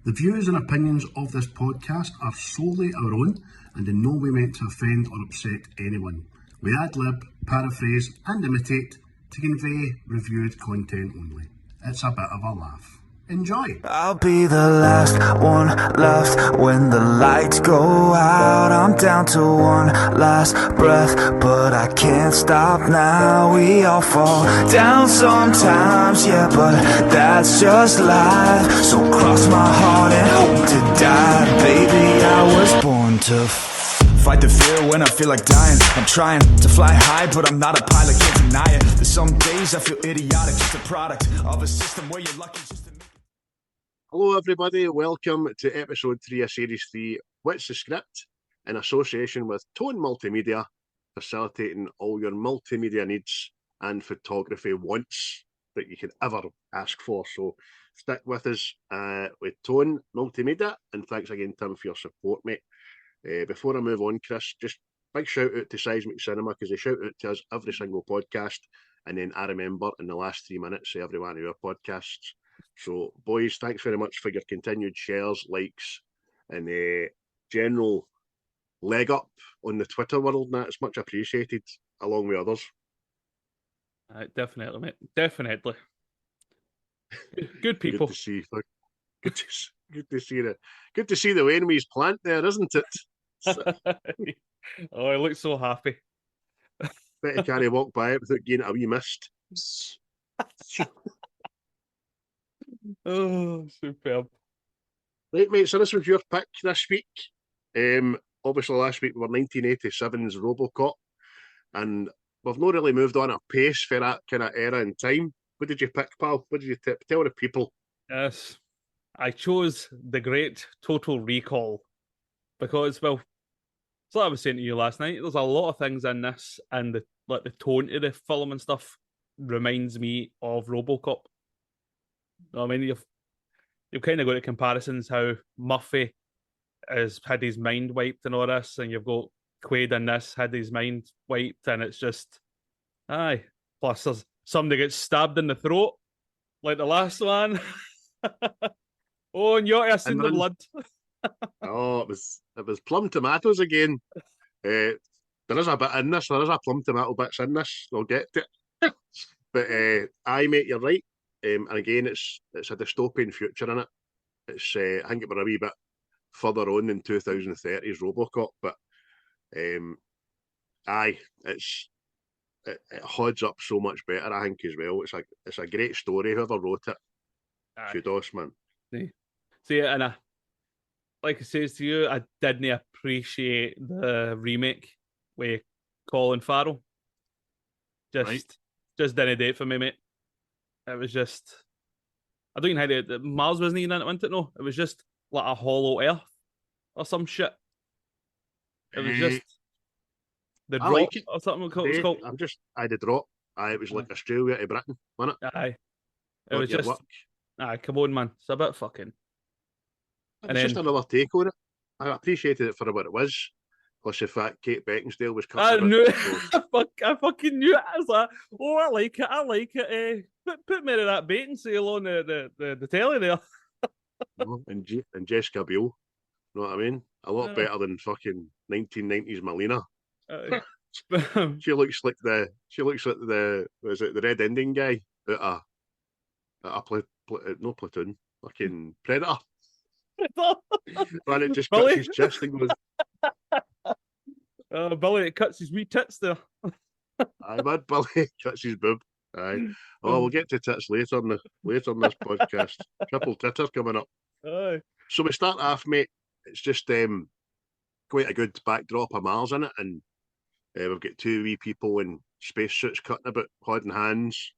The views and opinions of this podcast are solely our own and in no way meant to offend or upset anyone. We ad-lib, paraphrase and imitate to convey reviewed content only. It's a bit of a laugh. Enjoy! I'll be the last one left when the lights go out. I'm down to one last breath, but I can't stop now. We all fall down sometimes, yeah, but that's just life. So cross my heart and hope to die. Baby, I was born to fight the fear when I feel like dying. I'm trying to fly high, but I'm not a pilot, can't deny it. There's some days I feel idiotic, just a product of a system where you're lucky just to... Hello everybody, welcome to episode 3 of series 3, What's the Script? In association with Tone Multimedia, facilitating all your multimedia needs and photography wants that you could ever ask for. So stick with us with Tone Multimedia, and thanks again Tim for your support, mate. Before I move on, Chris, just big shout out to Seismic Cinema, because they shout out to us every single podcast, and then I remember in the last 3 minutes say every one of our podcasts. So, boys, thanks very much for your continued shares, likes, and general leg up on the Twitter world. And that's much appreciated, along with others. Definitely, mate. Definitely. Good people. Good to see. Good to see the Wainway's plant there, isn't it? Oh, I look so happy. Bet you can't walk by it without getting a wee mist. Oh, superb. Right, mate, so this was your pick this week. Obviously, last week we were 1987's RoboCop, and we've not really moved on at pace for that kind of era in time. What did you pick, pal? What did you tell the people? Yes, I chose the great Total Recall because, well, it's like I was saying to you last night, there's a lot of things in this, and the tone of the film and stuff reminds me of RoboCop. I mean, you've kind of got the comparisons how Murphy has had his mind wiped and all this, and you've got Quaid in this had his mind wiped, and it's just aye. Plus, there's somebody gets stabbed in the throat, like the last one. Oh, and you ought to have seen the blood. Oh, it was plum tomatoes again. There is a bit in this. There is a plum tomato bits in this. I'll get to it. But aye, mate, you're right. And again, it's a dystopian future in it. It's I think it were a wee bit further on than 2030's RoboCop, but aye, it holds up so much better, I think, as well. It's a great story. Whoever wrote it, kudos, man. See, and like I says to you, I didn't appreciate the remake with Colin Farrell. Just didn't do it for me, mate. It was just, I don't even know how Mars wasn't even in it, wasn't it? No, it was just like a hollow Earth or some shit. It was just the drop like or something. It was called. The drop. Aye, it was like Australia to Britain, wasn't it? Aye, it was just. Aye, come on, man. It's a bit fucking. It's just another take on it. I appreciated it for what it was. Plus the fact Kate Beckinsale was cut. I knew it. I fucking knew it. I was like, oh, I like it. Put me in that bait and sail on the telly there. and Jessica Biel. You know what I mean? A lot better than fucking 1990s Melina. She looks like the was it the Red Indian guy at a no Platoon, fucking Predator. Man, it just cuts his chest and goes. Billy, it cuts his wee tits there. Aye, man, Billy cuts his boob. Aye. Oh, we'll get to tits later on this podcast. Triple titter coming up. Aye. So we start off, mate. It's just quite a good backdrop of Mars in it, and we've got two wee people in spacesuits cutting about, holding hands,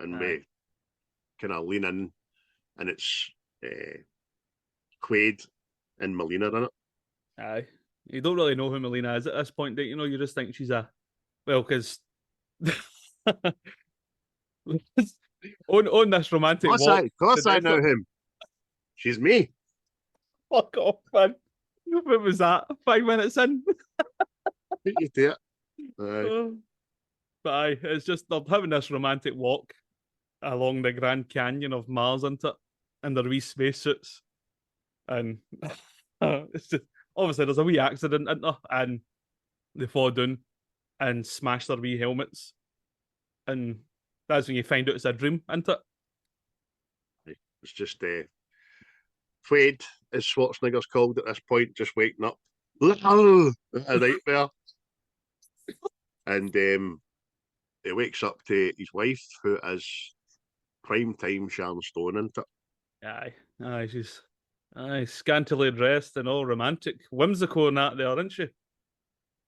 and we kind of lean in, and it's Quaid and Melina in it. Aye. You don't really know who Melina is at this point, don't you? You just think she's because on this romantic walk. Of course I know him. She's me. Fuck off, man. What was that? 5 minutes in? You do it. Aye. But aye, it's just they're having this romantic walk along the Grand Canyon of Mars, isn't it? In their wee spacesuits. and it's just obviously there's a wee accident in there, and they fall down and smash their wee helmets, and that's when you find out it's a dream, isn't it? It's just Quaid, as Schwarzenegger's called at this point, just waking up. A nightmare. And he wakes up to his wife, who is prime time Sharon Stone, isn't it? Aye, she's scantily dressed and all romantic, whimsical and that there, isn't she?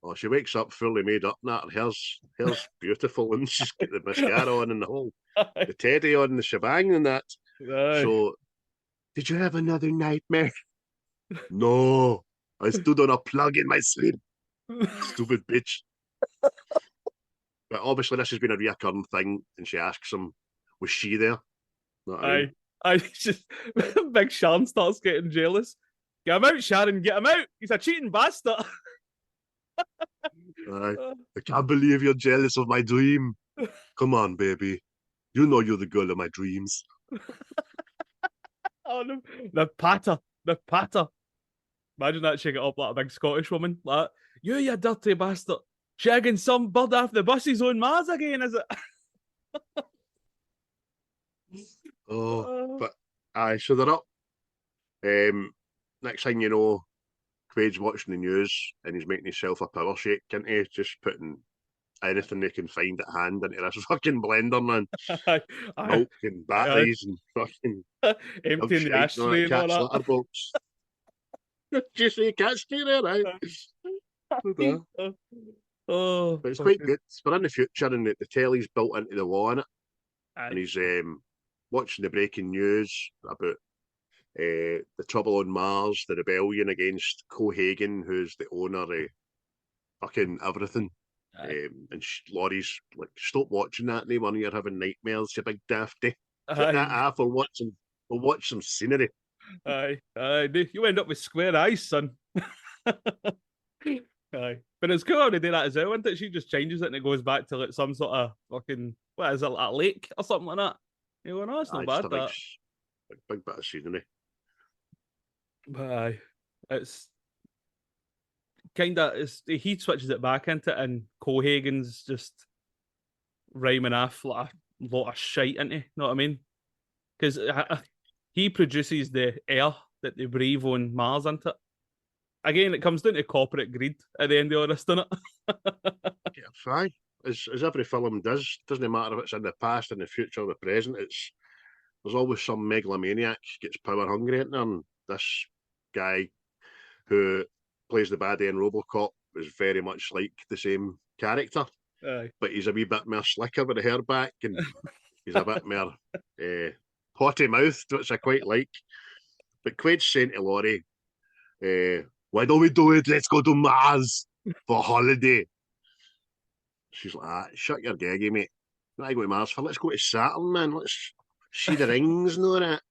Oh, she wakes up fully made up, and that her hair's beautiful, and she's got the mascara on and the teddy on, the shebang and that. Aye. So, did you have another nightmare? No, I stood on a plug in my sleep. Stupid bitch. But obviously, this has been a reoccurring thing, and she asks him, "Was she there?" Know what I mean? I just Big Sharon starts getting jealous. Get him out, Sharon, get him out. He's a cheating bastard. I can't believe you're jealous of my dream. Come on, baby. You know you're the girl of my dreams. Oh, the patter. Imagine that shaking up like a big Scottish woman. Like, you dirty bastard. Shagging some bird off the buses on Mars again, is it? But aye, so they're up. Next thing you know, Quaid's watching the news and he's making himself a power shake, isn't he? Just putting anything they can find at hand into this fucking blender, man. Milk and batteries and fucking emptying the ashtray and all cat's that. litter box. Did you say cat's there, right? But it's quite good. We're in the future and the telly's built into the wall in it. And he's watching the breaking news about the trouble on Mars, the rebellion against Cohagen, who's the owner of fucking everything. And Laurie's like, stop watching that name, you're having nightmares, you big dafty. Put that off or watch some scenery. Aye, you end up with square eyes, son. Aye, but it's cool how they do that as well, isn't it? She just changes it and it goes back to like some sort of fucking, what is it, like a lake or something like that. You go, no, it's not bad. That big bit of scenery. But aye, it's kind of, he switches it back into it, and Cohagen's just rhyming off like a lot of shite, isn't he? Know what I mean? Because he produces the air that they breathe on Mars, isn't it? Again, it comes down to corporate greed at the end of all this, doesn't it? Yeah, fine. As every film does, doesn't matter if it's in the past, in the future, or the present. There's always some megalomaniac gets power hungry in there, and this guy who plays the baddie in RoboCop is very much like the same character. Aye. But he's a wee bit more slicker with the hair back, and he's a bit more potty mouthed, which I quite like. But Quaid's saying to Laurie, why don't we do it? Let's go to Mars for holiday. She's like, shut your gaggy, mate. Not go to Mars for. Let's go to Saturn, man. Let's see the rings and all that.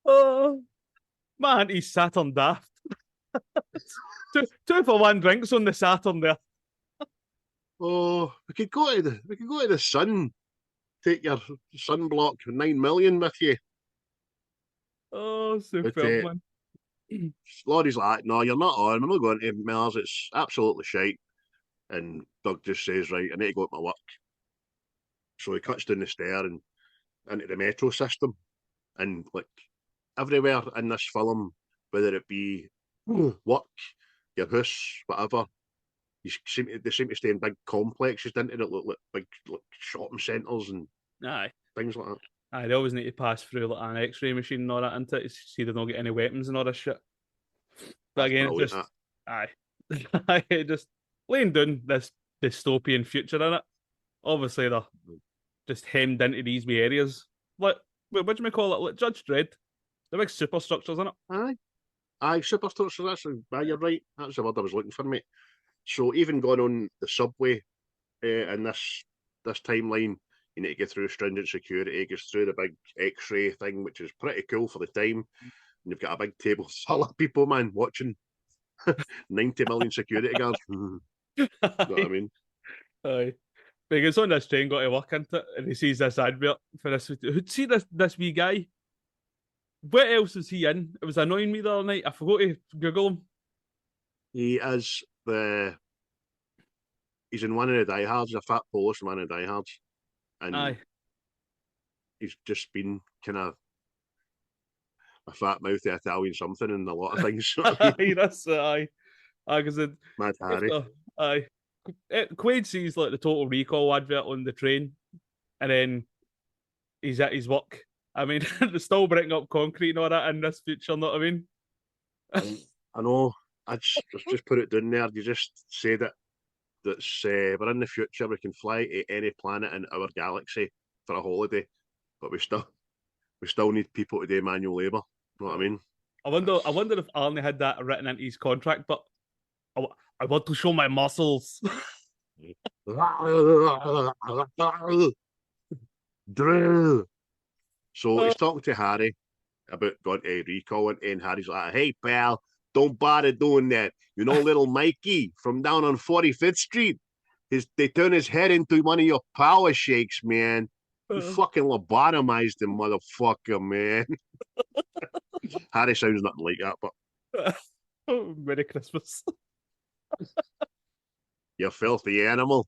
Oh, my auntie's Saturn daft. two for one drinks on the Saturn there. Oh, we could go to the sun. Take your sunblock 9 million with you. Oh, super man. Laurie's like, no, you're not on. We're not going to Mars. It's absolutely shite. And Doug just says, right, I need to go to my work. So he cuts down the stair and into the metro system. And like everywhere in this film, whether it be work, your house, whatever, they seem to stay in big complexes, didn't they? That look like big shopping centres and things like that. Aye, they always need to pass through like an X-ray machine and all that, into it, to see they don't get any weapons and all this shit. But again, it's just just laying down this dystopian future in it. Obviously, they're just hemmed into these wee areas. Like, what do we call it? Like Judge Dredd. The big superstructures, in it. Aye, superstructures. You're right. That's the word I was looking for, mate. So even going on the subway in this timeline, you need to get through stringent security. It goes through the big X-ray thing, which is pretty cool for the time. And you've got a big table full of people, man, watching 90 million security guards. You know what I mean? Aye. But he gets on this train, got to work into it, and he sees this advert for this. See this wee guy? what else is he in? It was annoying me the other night. I forgot to Google him. He is he's in one of the diehards, a fat Polish in one of the diehards. And Aye. he's just been kind of a fat mouthy Italian something in a lot of things. Aye, that's aye. Aye, because Mad Harry. Aye. Quaid sees like the Total Recall advert on the train, and then he's at his work. I mean, they're still breaking up concrete and all that in this future, know what I mean? I know. I just put it down there. You just said it. That's we're in the future. We can fly to any planet in our galaxy for a holiday, but we still need people to do manual labour. You know what I mean? I wonder if Arnie had that written into his contract, but I want to show my muscles. Drill. So he's talking to Harry about going to recall, and Harry's like, "Hey pal, don't bother doing that. You know, little Mikey from down on 45th Street. They turn his head into one of your power shakes, man. You fucking lobotomized him, motherfucker, man." Harry sounds nothing like that, but Merry Christmas. you filthy animal.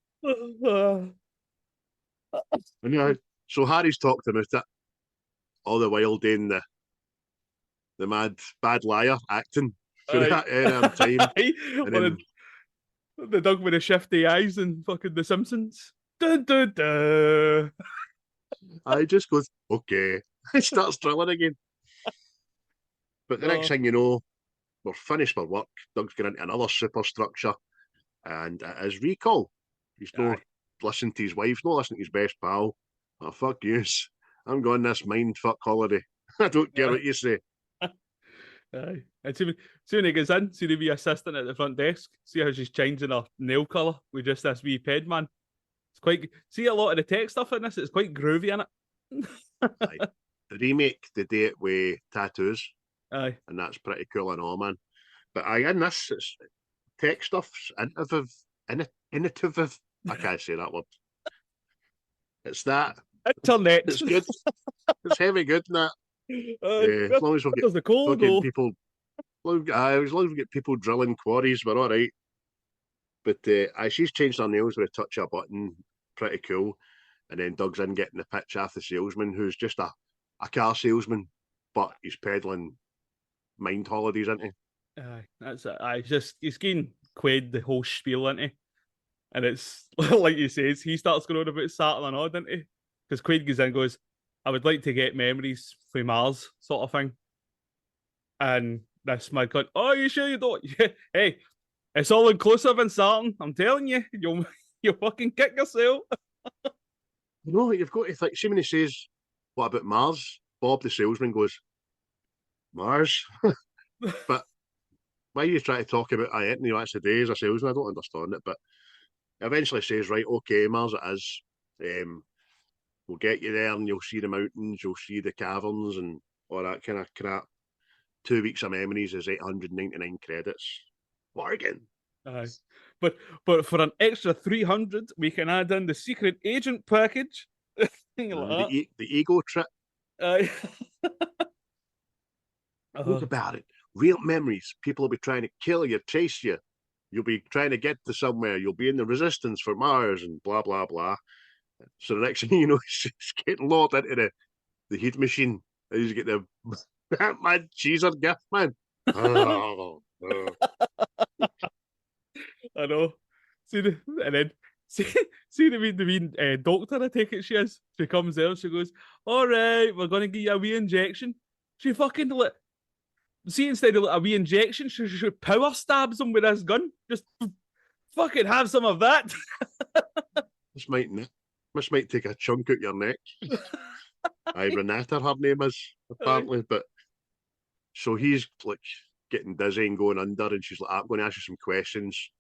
Anyway, so Harry's talked about it all the while doing the mad bad liar acting for that time. And then, the dog with the shifty eyes and fucking The Simpsons. Dun, dun, dun. I just goes, okay. It starts drilling again. But the next thing you know, we're finished for work. Doug's going into another superstructure, and it is recall. He's not listening to his wife, not listening to his best pal. Oh, fuck yous. I'm going this mind fuck holiday. I don't care what you say. Aye. And see when he gets in, see the wee assistant at the front desk, see how she's changing her nail colour with just this wee ped man. It's quite, see a lot of the tech stuff in this, it's quite groovy in it. Aye. The remake, they do it with tattoos. Aye. And that's pretty cool and all, man. But in this, it's tech stuff's innovative. I can't say that word. It's that. Internet. It's good. It's heavy good, and that. As long as we get people, as long as we get people drilling quarries, we're all right. But she's changed her nails with a touch of a button, pretty cool. And then Doug's in getting the pitch off the salesman, who's just a car salesman, but he's peddling mind holidays, isn't he? Aye, that's it. He's getting Quaid the whole spiel, isn't he? And it's like you says, he starts going on about Saturn and all, doesn't he? Because Quaid goes in and goes, I would like to get memories from Mars, sort of thing. And this man going, oh, you sure you don't? Hey, it's all inclusive in Saturn. I'm telling you, you'll fucking kick yourself. You know, you've got to think, see when he says, what about Mars? Bob the salesman goes, Mars? But why you try to talk about Anthony that's the day as a salesman? I don't understand it, but eventually says, right, okay, Mars it is. We'll get you there and you'll see the mountains, you'll see the caverns and all that kind of crap. 2 weeks of memories is 899 credits. Bargain. Aye. But for an extra 300, we can add in the secret agent package. The ego trip. Aye. Think about it. Real memories. People will be trying to kill you, chase you. You'll be trying to get to somewhere. You'll be in the resistance for Mars and blah, blah, blah. So the next thing you know, he's getting loaded into the heat machine. And he's get the mad cheeser gift, man. I know. And then see the wee doctor, I take it she is. She comes there, she goes, all right, we're going to give you a wee injection. She fucking, see, instead of a wee injection, she power stabs him with this gun. Just fucking have some of that. This might take a chunk out your neck. Renata, her name is, apparently. But so he's like getting dizzy and going under, and she's like, I'm going to ask you some questions.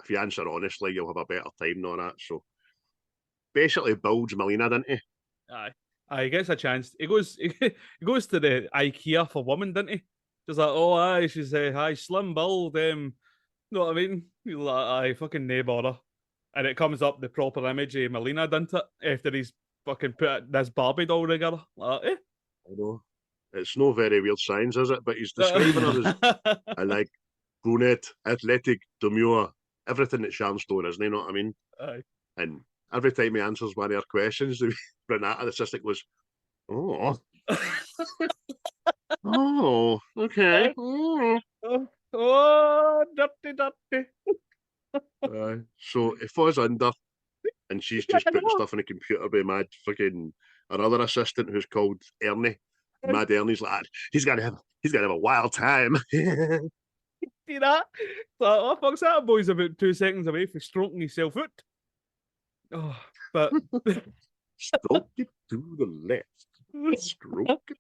If you answer honestly, you'll have a better time and all that. So basically builds Melina, doesn't he? Aye, he gets a chance. He goes to the IKEA for women, doesn't he? Just like, oh aye, she's hi, slim build, know what I mean? He's like, aye, fucking nae bother. And it comes up the proper image of Melina, doesn't it? After he's fucking put this Barbie doll together. Like, I know. It's no very weird science, is it? But he's describing her as a like brunette, athletic, demure, everything that Sharon Stone is, you know what I mean? Aye. And every time he answers one of her questions, Renata, the assistant, goes, "Oh, oh, okay." Oh, dirty, dirty. So he falls under, and she's just putting stuff in the computer by mad fucking another assistant who's called Ernie. Mad Ernie's like, he's gonna have a wild time. See that? So, oh, fuck's that? Boy's about 2 seconds away from stroking himself out. Oh, but Stroke it to the left. Stroke it.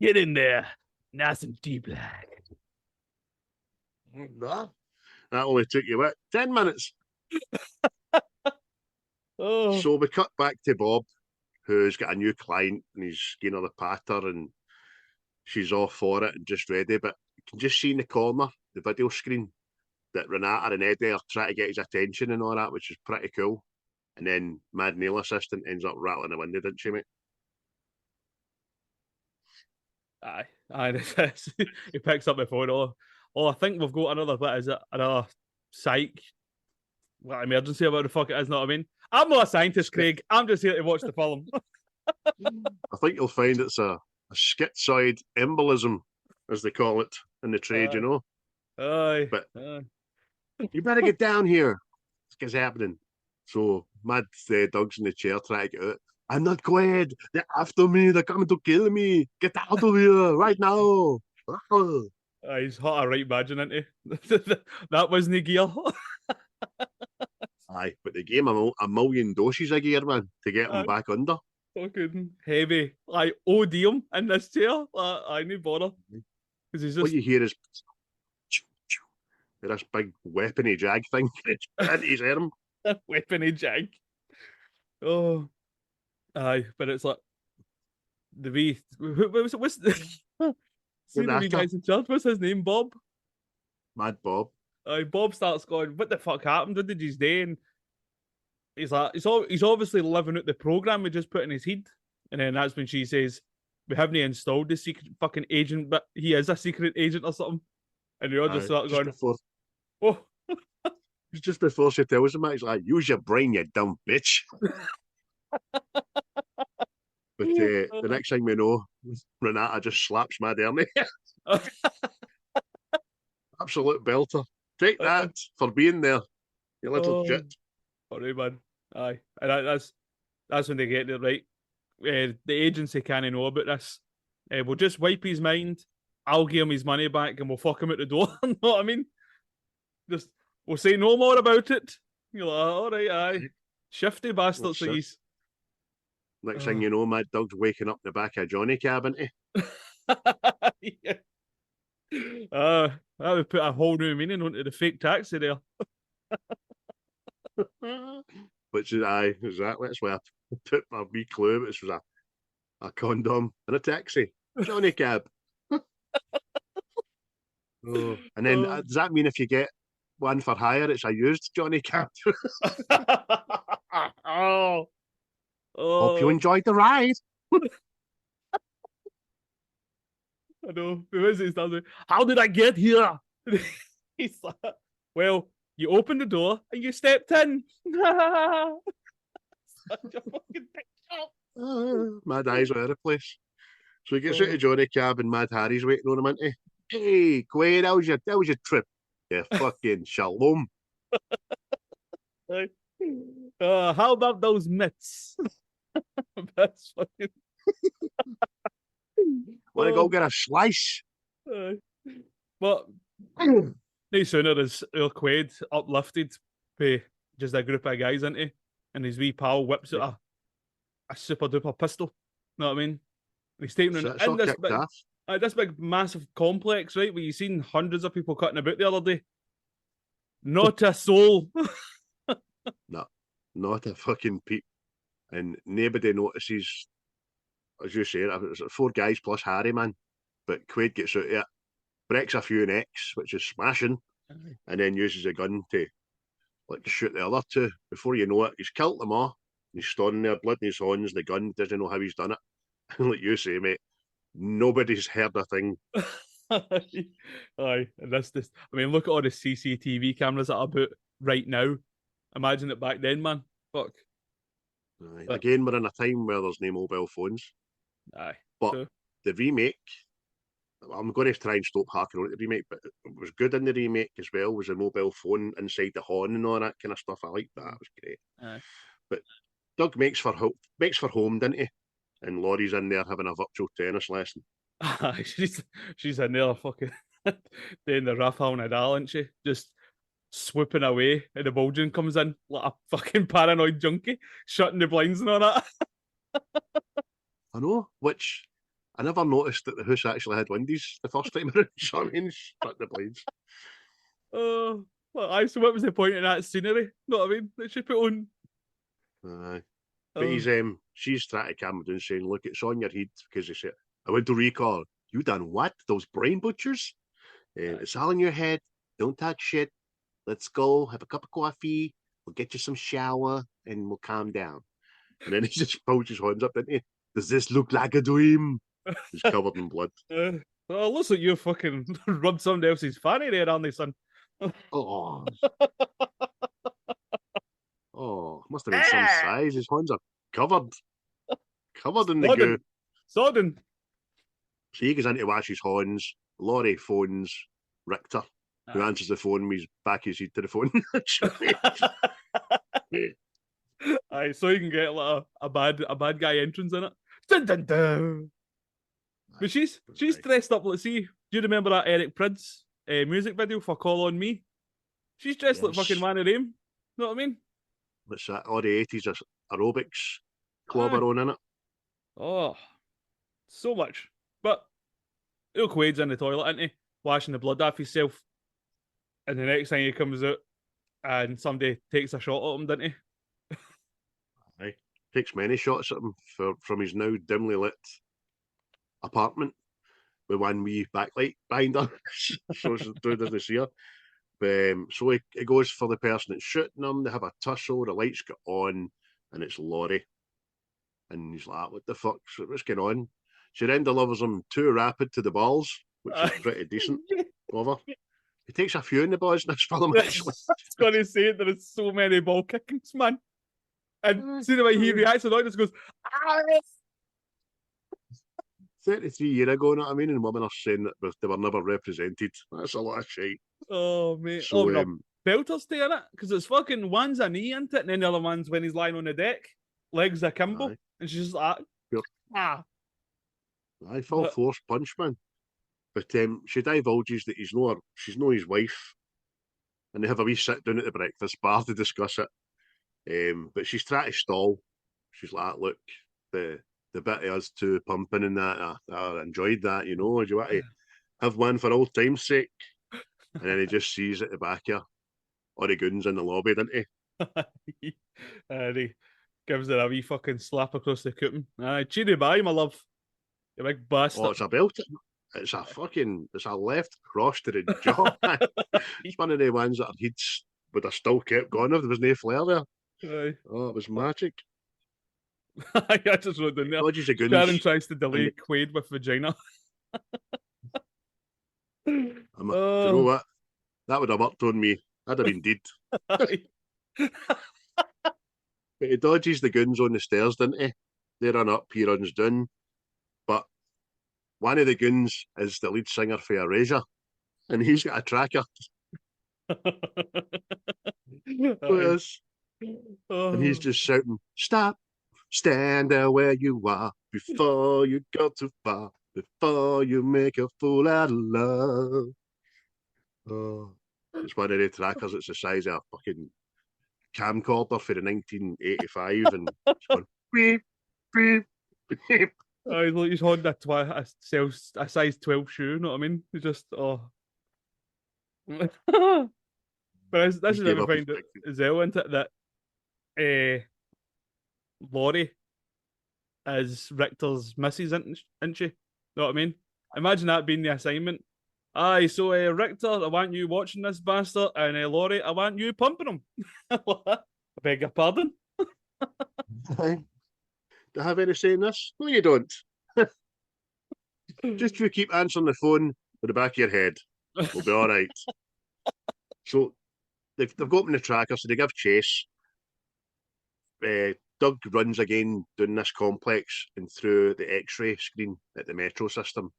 get in there. Nice and deep like. That only took you what, 10 minutes. Oh, So we cut back to Bob, who's got a new client, and he's giving her the patter, and she's off for it and just ready. But you can just see in the corner, the video screen, that Renata and Eddie are trying to get his attention and all that, which is pretty cool. And then Mad Nail Assistant ends up rattling the window, didn't she, mate? aye. He picks up the phone. Oh, I think we've got another bit. Is it another psych? What emergency about the fuck it is? Know what I mean? I'm not a scientist, Craig. I'm just here to watch the film. I think you'll find it's a schizoid embolism, as they call it in the trade, you know. Aye. But you better get down here. What's happening? So Mad Doug's in the chair trying to get out. I'm not going. They're after me. They're coming to kill me. Get out of here right now. He's hot a right badge, isn't he? That wasn't gear. Aye, but they gave him a million doses of gear, man, to get him back under. Fucking heavy. Like, OD him in this chair. I need bother. Because he's What just. you hear is this big weapony jag thing into his arm. Weapony jag. Oh. Aye, but it's like. The wee. What's the. See the wee guy's in charge. What's his name? Bob? Mad Bob. Bob starts going, what the fuck happened? What did you do? And he's like, he's obviously living out the program we just put in his head. And then that's when she says, we haven't installed the secret fucking agent, but he is a secret agent or something. And they all just start going, oh. Just before she tells him that, he's like, use your brain, you dumb bitch. But the next thing we know, Renata just slaps Mad Ernie. Absolute belter. Take that for being there, you little shit. Sorry, man. Aye. And that's when they get it right. The agency can't know about this. We'll just wipe his mind. I'll give him his money back and we'll fuck him out the door. You know what I mean? Just, we'll say no more about it. You're like, all right, aye. Shifty bastards, these. Next thing you know, Mad Dog's waking up in the back of Johnny Cab, isn't he? Yeah. That would put a whole new meaning onto the fake taxi there. Which is, aye, exactly. That's why I put my wee clue. It was a condom and a taxi. Johnny Cab. And then, does that mean if you get one for hire, it's a used Johnny Cab? Hope you enjoyed the ride. I know. How did I get here? He's like, well, you opened the door and you stepped in. Such a fucking picture. Mad eyes all over the place. So he gets out of Johnny Cab and Mad Harry's waiting on him, isn't he? Hey, Quaid, how was your trip? Yeah, fucking shalom. How about those mitts? That's fucking. Want to go get a slice? But no sooner is our Quaid uplifted by just a group of guys, isn't he? And his wee pal whips out a super duper pistol. You know what I mean? He's taking in this big massive complex, right? Where you've seen hundreds of people cutting about the other day. Not a soul. No, not a fucking peep. And nobody notices, as you say, it's 4 guys plus Harry, man. But Quaid gets out of it, breaks a few necks, which is smashing, and then uses a gun to shoot the other 2. Before you know it, he's killed them all. He's standing there, blood in his hands, the gun, doesn't know how he's done it. Like you say, mate, Nobody's heard a thing. Aye, and this. I mean, look at all the CCTV cameras that are about right now. Imagine it back then, man. Fuck. Aye. But- Again, we're in a time where there's no mobile phones. Aye. But True. the remake, I'm going to try and stop harking on the remake, but it was good in the remake as well. Was a mobile phone inside the horn and all that kind of stuff. I liked that. It was great. Aye. But Doug makes for home, didn't he? And Laurie's in there having a virtual tennis lesson. Aye, she's in there fucking doing the Rafael Nadal, isn't she? Just swooping away, and the Bulgarian comes in like a fucking paranoid junkie, shutting the blinds and all that. I know, which I never noticed that the house actually had windies the first time around. So I mean, shut the blinds. Oh, well, so what was the point in that scenery? Know what I mean? That she put on. Aye. But she's trying to calm him down, saying, "Look, it's on your head," because he said, "I went to recall. You done what? Those brain butchers? It's all in your head. Don't talk shit. Let's go have a cup of coffee. We'll get you some shower and we'll calm down." And then he just pulls his hands up, didn't he? Does this look like a dream? He's covered in blood. Well, it looks like you fucking rubbed somebody else's fanny there, aren't they, son? Oh. Oh, must have been some size. His hands are covered in the goo. Sodden. So he goes in to wash his hands. Laurie phones Richter, who answers the phone with his back his head to the phone. Aye, so you can get like a bad guy entrance in it. Dun, dun, dun. But she's dressed up. Let's see. Do you remember that Eric Prydz music video for "Call on Me"? She's dressed like fucking Man of Rain. Know what I mean? What's that? All the 80s aerobics clobber on in it. Oh, so much. But Luke Wade's in the toilet, isn't he? Washing the blood off himself. And the next thing he comes out and somebody takes a shot at him, didn't he? Aye. Takes many shots at him from his now dimly lit apartment with one wee backlight behind her. So dude doesn't see her. So he goes for the person that's shooting him. They have a tussle. The lights get on, and it's Laurie. And he's like, "What the fuck? What's going on?" She then delivers him too rapid to the balls, which is pretty decent of her. He takes a few in the balls in this film, actually. I was going to say there is so many ball kickings, man. And see the way he reacts, and all just goes, "Ah!" 33 years ago, you know what I mean? And women are saying that they were never represented. That's a lot of shit. Oh, mate. So, no. Belter's stay in it, because it's fucking one's a knee into it, and then the other one's when he's lying on the deck, legs akimbo, Aye. and she's just like, ah. I full force punch, man. But she divulges that she's not his wife, and they have a wee sit down at the breakfast bar to discuss it. But she's trying to stall. She's like, "Look, the bit of us two pumping and that, I enjoyed that, you know. Do you want to have one for old time's sake?" And then he just sees at the back here, all the goons in the lobby, doesn't he? And he gives her a wee fucking slap across the coupon. Cheery bye, my love. You big bastard. Oh, it's a belt. It's a left cross to the jaw. It's one of the ones that her heads would have still kept going if there was no flare there. Aye. Oh, it was magic. I just wrote down there. Dodges the goons. Sharon tries to delay Quaid with vagina. Do you know what? That would have worked on me. I'd have been dead. But he dodges the goons on the stairs, didn't he? They run up, he runs down. But one of the goons is the lead singer for Erasure, and he's got a tracker. And he's just shouting, "Stop! Stand there where you are before you go too far, before you make a fool out of love." Oh, it's one of the trackers. It's the size of a fucking camcorder for the 1985, and it's going beep, beep, beep. He's holding a size 12 shoe, you know what I mean? He's just, oh. But this is what I find it as well, isn't it? That Laurie is Richter's missus, isn't she? Know what I mean? Imagine that being the assignment. Aye, so Richter, I want you watching this bastard, and Laurie, I want you pumping him. I beg your pardon? Do you have any say in this? No, you don't. Just you keep answering the phone with the back of your head. We'll be all right. So they've got him in the tracker, so they give chase. Doug runs again down this complex and through the X-ray screen at the metro system.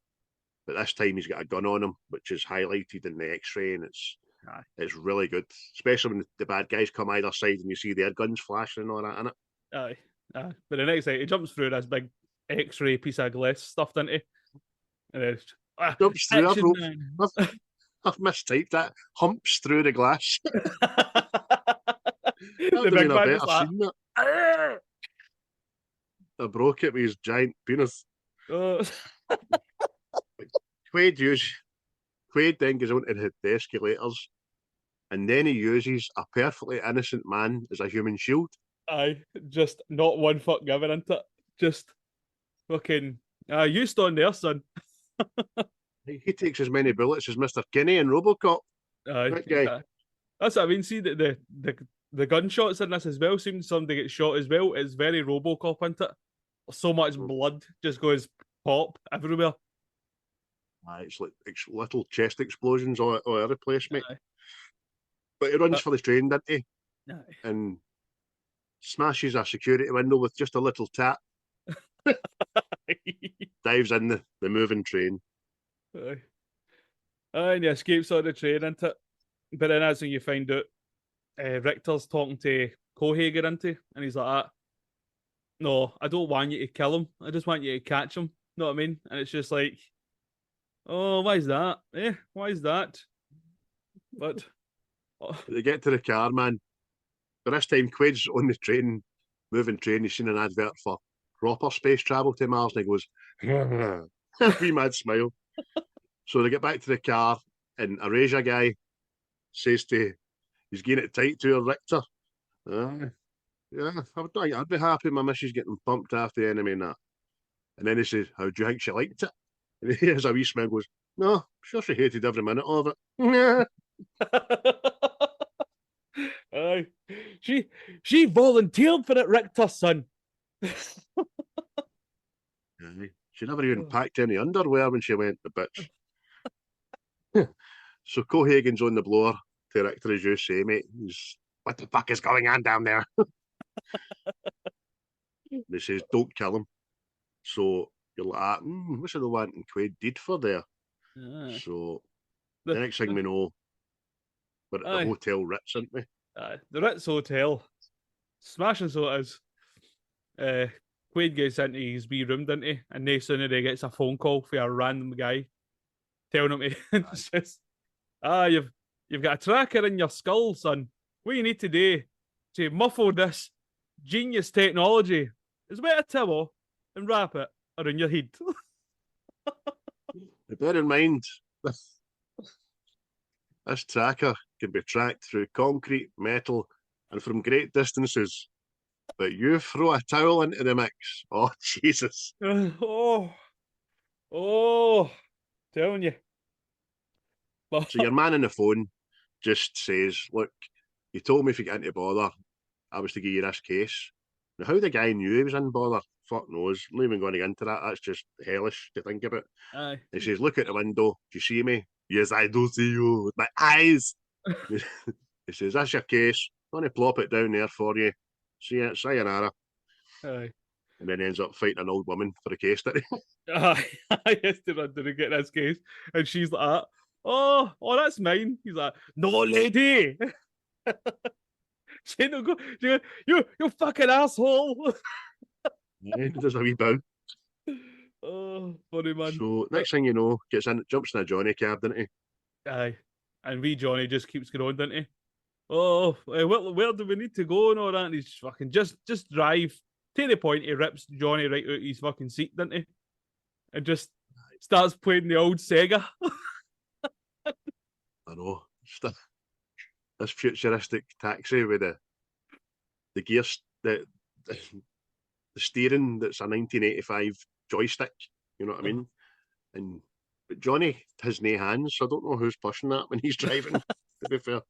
But this time he's got a gun on him, which is highlighted in the X-ray, and it's really good. Especially when the bad guys come either side and you see their guns flashing and all that in it. Aye. But the next thing, he jumps through this big X-ray piece of glass stuffed into, and it's Jumps through. I've I've mistyped that. Humps through the glass. That would the have been big a man better is like, scene. That. I broke it with his giant penis. oh. Quaid then goes onto the escalators, and then he uses a perfectly innocent man as a human shield. Aye, just not one fuck given into it. Just fucking, you stand there, son. He takes as many bullets as Mr. Kinney in RoboCop. Aye, That guy. that's what I mean. See the gunshots in this as well. Seems somebody gets shot as well. It's very RoboCop, isn't it? So much blood just goes pop everywhere. It's like little chest explosions all over the place, mate. Aye. But he runs for the train, doesn't he? Aye. And smashes a security window with just a little tap. Dives in the moving train. Aye. And he escapes on the train, isn't it? But then that's when you find out Richter's talking to Cohager, isn't he? And he's like, no, I don't want you to kill him. I just want you to catch him. Know what I mean? And it's just like, oh, why is that? Why is that? But they get to the car, man. But this time, Quaid's on the train, moving train. He's seen an advert for proper space travel to Mars, and he goes, wee mad smile. So they get back to the car, and a Raja guy says he's getting it tight to her, Richter. Yeah, I'd be happy my missus getting pumped after the enemy and that. And then he says, how do you think she liked it? And he has a wee smile and goes, no, sure she hated every minute of it. Aye. She volunteered for it, Richter, son. She never even packed any underwear when she went, the bitch. So Cohagen's on the blower to Richter, as you say, mate. He's, what the fuck is going on down there? And he says, don't kill him. So you're like, what's the one Quaid did for there? So the next thing we know, we're at the Hotel Ritz, aren't we? The Ritz Hotel. Smashing so it is. Quaid gets into his wee room, doesn't he? And no sooner he gets a phone call from a random guy telling him it's just, you've got a tracker in your skull, son. What you need to do to muffle this genius technology is wear a towel and wrap it around your head. Bear in mind, this tracker can be tracked through concrete, metal, and from great distances. But you throw a towel into the mix. Oh, Jesus. Telling you. So your man on the phone just says, look, you told me if you get into bother, I was to give you this case. Now, how the guy knew he was in bother, fuck knows. I'm not even going to get into that. That's just hellish to think about. Aye. He says, look at the window. Do you see me? Yes, I do see you with my eyes. He says, that's your case. I'm going to plop it down there for you. See ya, sayonara. Aye. And then he ends up fighting an old woman for the case, didn't he? Aye. I has to run to get this case. And she's like, oh, that's mine. He's like, no, lady. She don't go, you fucking asshole. Yeah, there's a wee bow. Oh, funny man. So next thing you know, jumps in a Johnny cab, didn't he? Aye. And wee Johnny just keeps going, doesn't he? Oh, where do we need to go and all that? And he's fucking just drive. To the point, he rips Johnny right out his fucking seat, doesn't he? And just starts playing the old Sega. I know. This futuristic taxi with the gears, the steering that's a 1985 joystick. You know what I mean? But Johnny has no hands, so I don't know who's pushing that when he's driving. To be fair,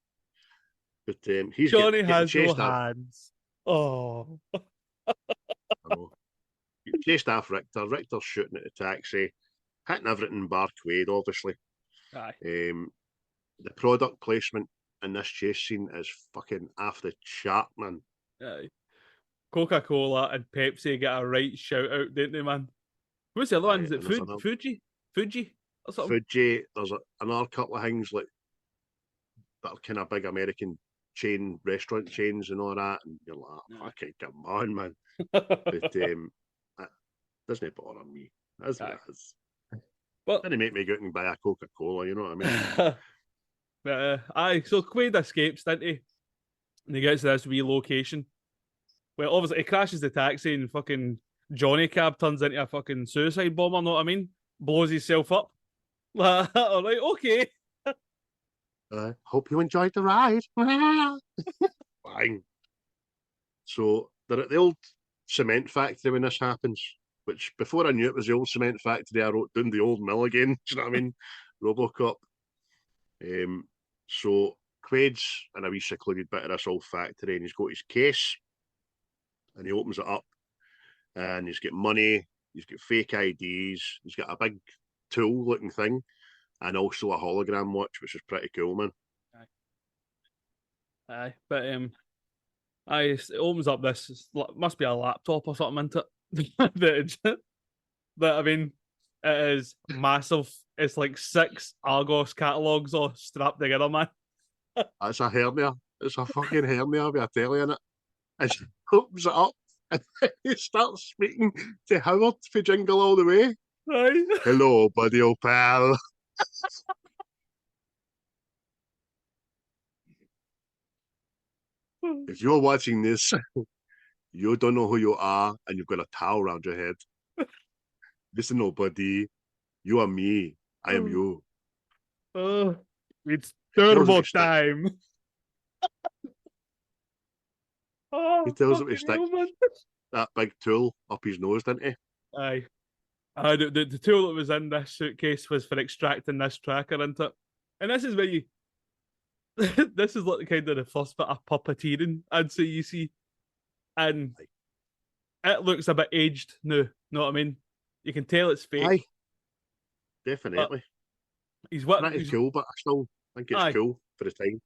but he's Johnny has chased no hands. Oh, chased off Richter. Richter's shooting at the taxi. hitting everything bar Quaid, obviously. Aye. The product placement in this chase scene is fucking off the chart, man. Aye. Coca-Cola and Pepsi get a right shout out, don't they, man? What's the other one? Is it Fuji or something? Fuji. There's another couple of things like that are kind of big American restaurant chains and all that, and you're like, fucking come on, man. But it doesn't bother me. As it is. But didn't make me go out and buy a Coca-Cola, you know what I mean? Aye, so Quaid escapes, doesn't he? And he gets to this wee location. Well, obviously, he crashes the taxi and fucking Johnny Cab turns into a fucking suicide bomber, know what I mean? Blows himself up. All right, okay. Hope you enjoyed the ride. Bang. So they're at the old cement factory when this happens, which before I knew it was the old cement factory, I wrote down the old mill again. Do you know what I mean? Robocop. So Quaid's in a wee secluded bit of this old factory and he's got his case and he opens it up and he's got money, he's got fake IDs, he's got a big tool looking thing and also a hologram watch, which is pretty cool, man. Aye, but it opens up this, must be a laptop or something, isn't it? that I mean, it is massive. It's like 6 Argos catalogues all strapped together, man. That's a hernia. It's a fucking hernia with a telly in it. And she opens it up and he starts speaking to Howard for Jingle All the Way. Aye. Hello, buddy, old pal. If you're watching this, you don't know who you are and you've got a towel around your head. Listen, buddy, you are me. I am you. Oh, it's turbo time. He tells him to stick that big tool up his nose, didn't he? Aye. The tool that was in this suitcase was for extracting this tracker into it. And this is where you... this is like kind of the first bit of puppeteering, I'd say, you see. And it looks a bit aged now, know what I mean? You can tell it's fake. Aye. Definitely. He's cool, but I still think it's cool for the time.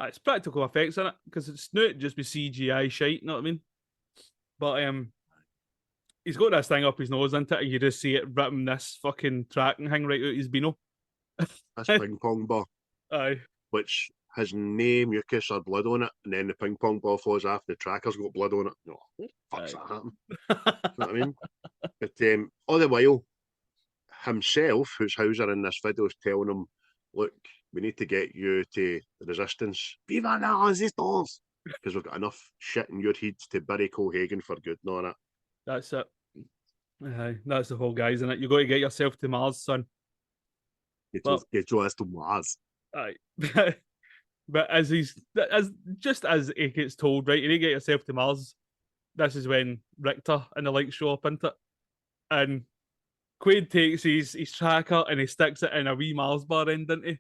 It's practical effects in it, because it's not just with CGI shite, you know what I mean? But he's got this thing up his nose, isn't it? And you just see it ripping this fucking tracking thing right out his beano. This ping pong ball. Aye. Which has no mucus or blood on it, and then the ping pong ball falls off, the tracker's got blood on it. No, fuck's that happen? You know what I mean? But all the while, himself, who's Hauser in this video, is telling him, look, we need to get you to the resistance. Viva la resistance! Because we've got enough shit in your head to bury Cohagen for good, no, that. That's it. Aye, that's the whole guys in it. You got to get yourself to Mars, son. Get your ass to Mars. Aye. But as he gets told, right, you need to get yourself to Mars, this is when Richter and the lights show up, into it. And Quaid takes his tracker and he sticks it in a wee Mars bar end, doesn't he?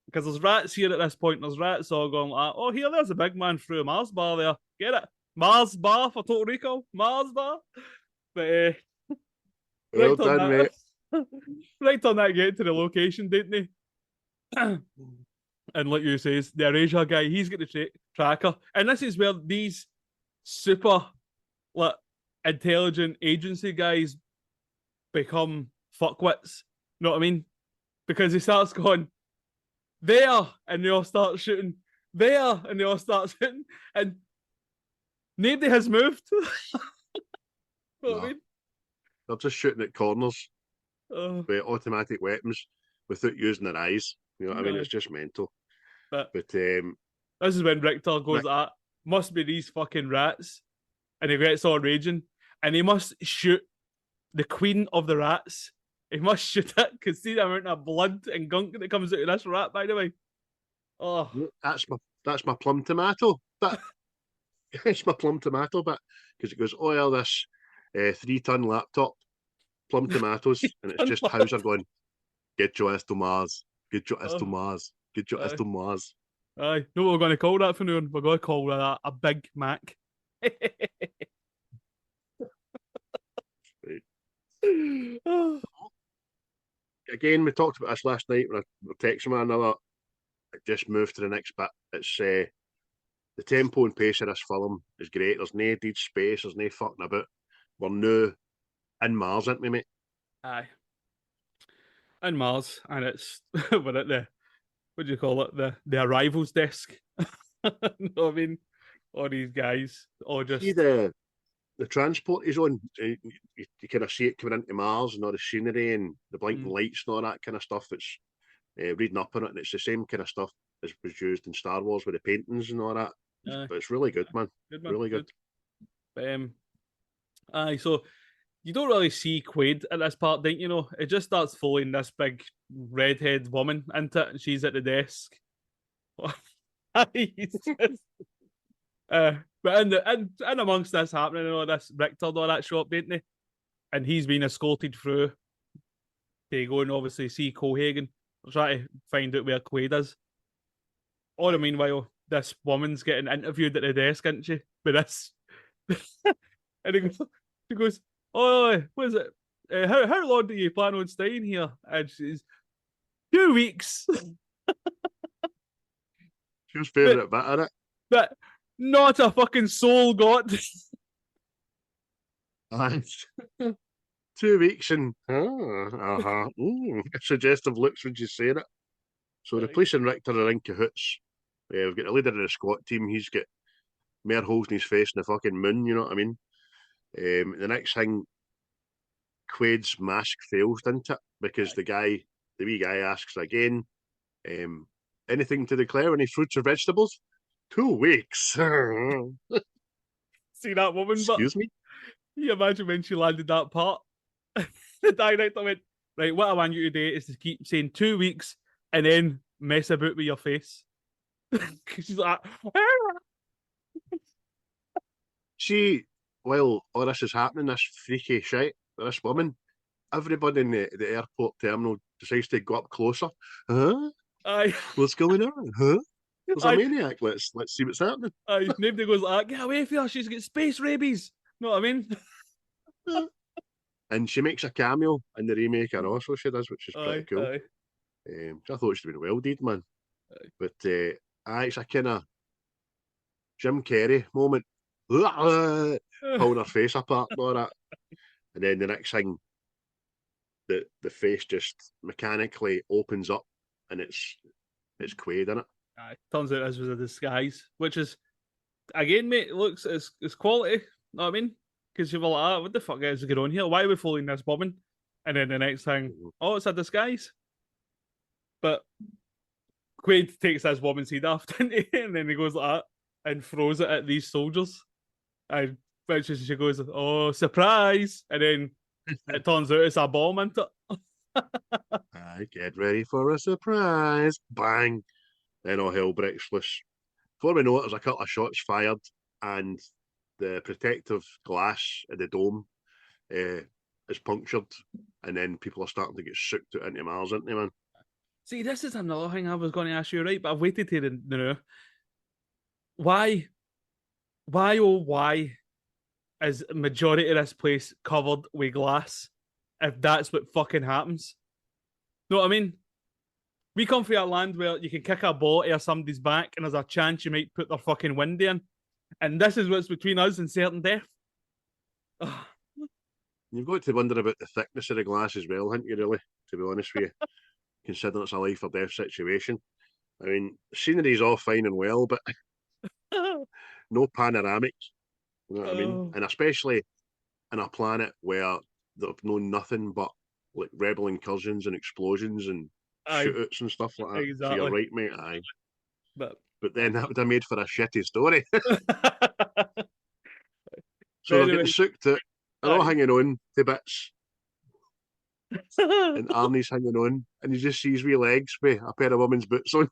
Because there's rats here at this point, there's rats all going like, oh, here, there's a big man through a Mars bar there. Get it? Mars bar for Total Recall? Mars bar? But, well done, mate. Right on that, get to the location, didn't he? And like you say, the Erasure guy, he's got the tracker. And this is where these super intelligent agency guys become fuckwits. You know what I mean? Because he starts going, there, and they all start shooting, there, and they all start shooting, and nobody has moved. You know what I mean? They're just shooting at corners with automatic weapons without using their eyes. You know what I mean? It's just mental. But this is when Richter goes, must be these fucking rats. And he gets all raging. And he must shoot the queen of the rats. He must shoot it, because see the amount of blood and gunk that comes out of this rat, by the way. Oh. That's my plum tomato. It's my plum tomato bit. Because it goes, oh, yeah, this 3-ton laptop, plum tomatoes. And it's just Hauser going, get your ass to Mars. Get your ass to Mars. Get your ass to Mars. Aye. Know what we're going to call that for now? We're going to call that a Big Mac. again, we talked about this last night when I was texting one another. I just moved to the next bit. It's the tempo and pace of this film is great. There's no dead space. There's no fucking about. We're new in Mars, aren't we, mate? Aye. And Mars, and it's we're at the what do you call it? The arrivals desk. You know what I mean? All these guys, all just See the transport he's on. You kind of see it coming into Mars and all the scenery and the blinking lights and all that kind of stuff. It's reading up on it, and it's the same kind of stuff as was used in Star Wars with the paintings and all that. But it's really good, man. Good, man. Really good. Aye, so you don't really see Quaid at this part, don't you know? It just starts following this big redhead woman into it, and she's at the desk. But in amongst this happening and all this, Richter and all that show up, didn't they? And he's been escorted through to go and obviously see Cohagen, try to find out where Quaid is. All the meanwhile, this woman's getting interviewed at the desk, isn't she? But this, and she goes, "Oh, what is it? How long do you plan on staying here?" And she's 2 weeks. She was favourite bit in it. But not a fucking soul got. Aye. 2 weeks and suggestive looks when she's saying it. So the police and Richter are in cahoots. We've got the leader of the squad team. He's got more holes in his face than the fucking moon. You know what I mean? The next thing, Quaid's mask fails, didn't it? Because the wee guy asks again, anything to declare? Any fruits or vegetables? 2 weeks. See that woman? Excuse me? You imagine when she landed that part? The director went, right, what I want you to do is to keep saying 2 weeks and then mess about with your face. She's like, See, while all this is happening, this freaky shit, this woman, everybody in the airport terminal decides to go up closer. Huh? Aye. What's going on? Huh? There's a Aye. maniac. Let's see what's happening. Aye. Nobody goes like, get away from her, she's got space rabies. Know what I mean? And she makes a cameo in the remake and also she does, which is pretty cool. Aye. I thought she'd been well did, man. Aye. But it's a kind of Jim Carrey moment. Pulling her face apart and all that. And then the next thing, the face just mechanically opens up and it's Quaid in it. Aye. Turns out this was a disguise, which is, again, mate, it looks, it's quality. Know what I mean? Because you were like, what the fuck is going on here? Why are we following this woman? And then the next thing, oh, it's a disguise. But Quaid takes this woman's head off, didn't he? And then he goes like that and throws it at these soldiers. And she goes, oh, surprise. And then it turns out it's a bomb, isn't it? I get ready for a surprise. Bang. Then all hell breaks loose. Before we know it, there's a couple of shots fired and the protective glass of the dome is punctured, and then people are starting to get sucked out into Mars, aren't they, man? See, this is another thing I was going to ask you, right? But I've waited to the now. Why is majority of this place covered with glass if that's what fucking happens? Know what I mean? We come from a land where you can kick a ball out of somebody's back and there's a chance you might put their fucking window in. And this is what's between us and certain death. Ugh. You've got to wonder about the thickness of the glass as well, haven't you, really? To be honest with you, considering it's a life or death situation. I mean, scenery's all fine and well, but no panoramic. You know what I mean? And especially in a planet where they've known nothing but like rebel incursions and explosions and shootouts and stuff like that. Exactly. So you're right, mate. Aye. But then that would have made for a shitty story. So they're getting sucked out. They're all hanging on to bits. And Arnie's hanging on. And you just see his wee legs with a pair of women's boots on.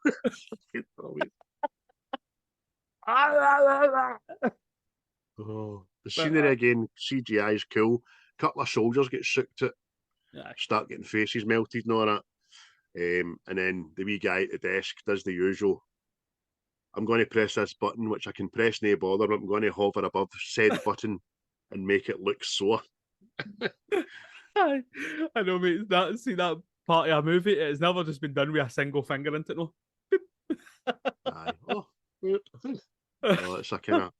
Oh, the scenery again, CGI is cool. A couple of soldiers get sucked out. Start getting faces melted and all that. And then the wee guy at the desk does the usual. I'm going to press this button, which I can press no bother, but I'm going to hover above said button and make it look sore. I know, mate. That part of a movie, it has never just been done with a single finger into it, no. Aye. Oh, it's a kind of.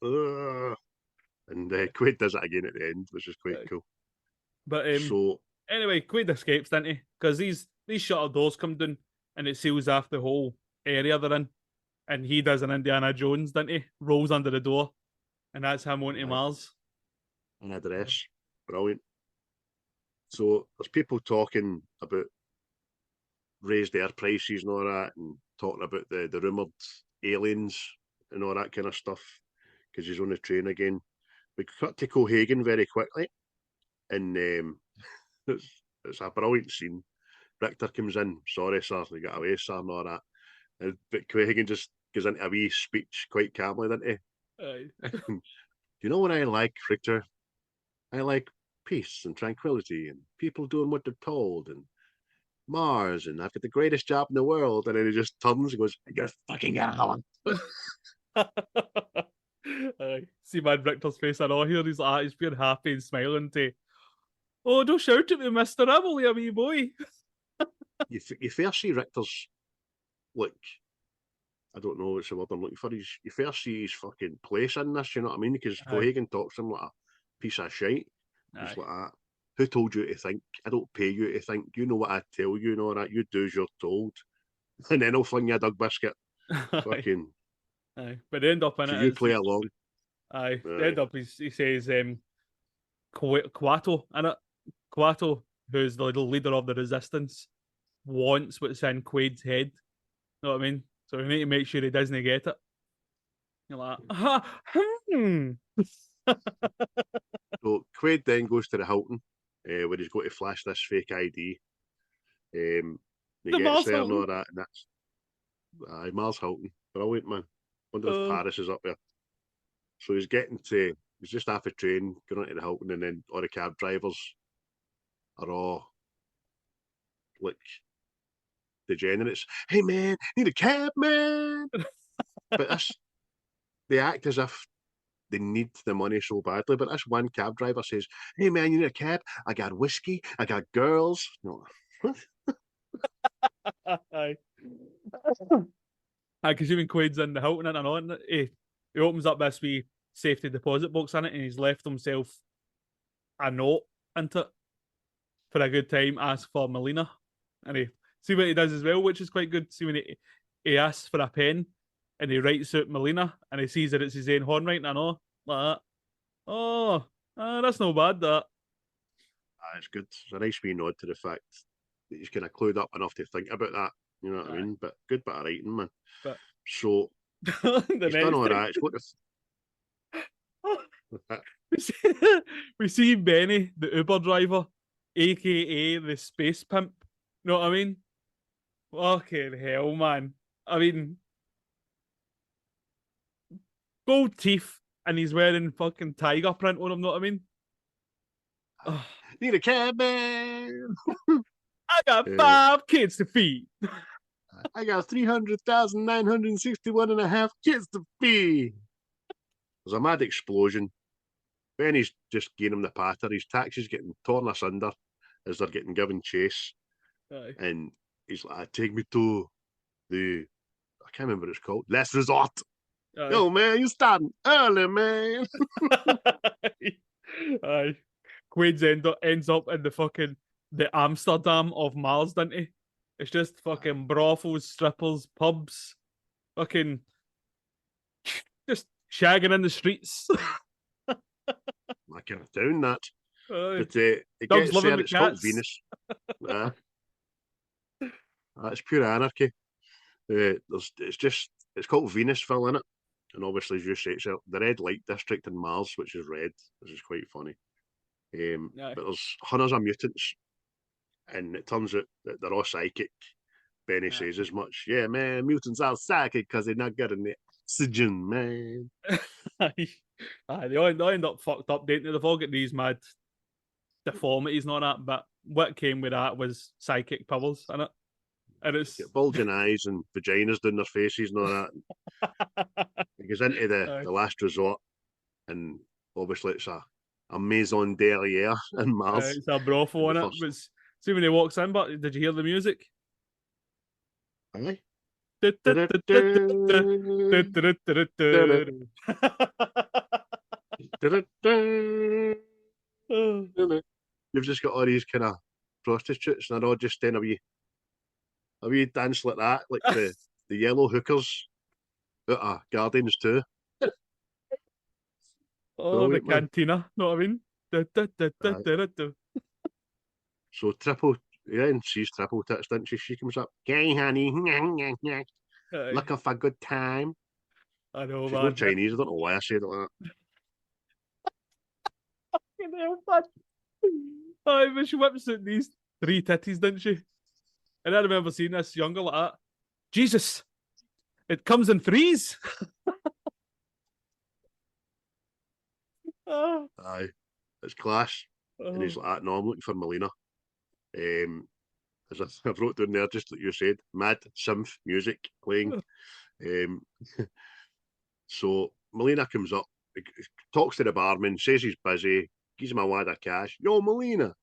And Quaid does it again at the end, which is quite cool. But So anyway, Quaid escapes, doesn't he? Because these shutter doors come down and it seals off the whole area they're in. And he does an Indiana Jones, doesn't he? Rolls under the door. And that's him on to Mars. an address, brilliant. So there's people talking about raised air prices and all that, and talking about the rumoured aliens and all that kind of stuff, because he's on the train again. We cut to Cohagen very quickly, and it's a brilliant scene. Richter comes in, sorry sir, you got away sir, and all that. But Cohagen just goes into a wee speech quite calmly, doesn't he? Do you know what I like, Richter? I like peace and tranquility and people doing what they're told and Mars, and I've got the greatest job in the world. And then he just turns and goes, "You're fucking Alan." See man Richter's face and all here, he's being happy and smiling to, oh, don't shout at me, Mr. I'm a wee boy. You first see Richter's, like, I don't know what's the word I'm looking for. You first see his fucking place in this, you know what I mean? Because Cohagen talks to him like a piece of shite. He's like that. Who told you to think? I don't pay you to think. You know what I tell you and all that. You do as you're told. And then I'll fling you a dog biscuit. Fucking. Aye. But they end up in so it. You play along. Aye. They end up, he says, Quato, in it. Quato, who's the little leader of the resistance, wants what's in Quaid's head. Know what I mean? So we need to make sure he doesn't get it. You're like, So Quaid then goes to the Hilton, where he's got to flash this fake ID. He gets there and all that, and that's Mars Hilton. Brilliant, man. Wonder if Paris is up there. So he's just off a train, going into the Hilton, and then all the cab drivers are all like degenerates. Hey man, need a cab, man. But they act as if they need the money so badly. But this one cab driver says, "Hey man, you need a cab? I got whiskey, I got girls." No. Aye. Because even Quaid's in the Hilton and on it, he opens up this wee safety deposit box in it, and he's left himself a note into it for a good time. Ask for Melina, and he see what he does as well, which is quite good. See when he asks for a pen, and he writes out Melina, and he sees that it's his own handwriting and all like that. Oh, that's no bad. That It's good. It's a nice wee nod to the fact that he's kind of clued up enough to think about that. You know what I mean? But good bit of writing, man. But so he's done all that. We see Benny, the Uber driver, aka the space pimp. You know what I mean? Fucking hell, man. I mean, gold teeth, and he's wearing fucking tiger print on him. Know what I mean? Need a cab, man. I got 5 kids to feed. I got 300,961 and a half kids to feed. There's a mad explosion. Benny's just giving him the patter. His taxi's getting torn asunder as they're getting given chase. Aye. And he's like, "Take me to I can't remember what it's called. Last Resort." Aye. Yo, man, you starting early, man. Aye. Quaid's ends up in the Amsterdam of Mars, doesn't he? It's just fucking brothels, strippers, pubs, fucking just shagging in the streets. I kind of down that. But it Dogs gets there, the it's cats. called Venus. It's pure anarchy. It's called Venusville in it. And obviously, as you say, it's the red light district in Mars, which is red, which is quite funny. But there's hundreds of mutants, and it turns out that they're all psychic. Benny says as much. Yeah, man, mutants are psychic because they're not getting the oxygen, man. They all end up fucked up, don't they? They've all got these mad deformities and all that, but what came with that was psychic powers, innit? And it's bulging eyes and vaginas down their faces and all that. It goes into the last resort, and obviously it's a maison derrière in Mars. It's a brothel on it. See when he walks in, but did you hear the music? Aye. You've just got all these kind of prostitutes, and they're all just doing a wee dance like that, like the yellow hookers out of Guardians too. Oh, the Brilliant, man. cantina, know what I mean? So and she's triple tits, didn't she? She comes up, "Hey, honey, looking for a good time." I know, She's man. not Chinese. I don't know why I said it like Oh, but she whips out these 3 titties, didn't she? And I remember seeing this younger like that. Jesus, it comes in 3s. that. Aye, it's class. And he's like, "No, I'm looking for Melina." As I wrote down there, just like you said, mad synth music playing. So Melina comes up, talks to the barman, says he's busy, gives him a wad of cash. "Yo, Melina."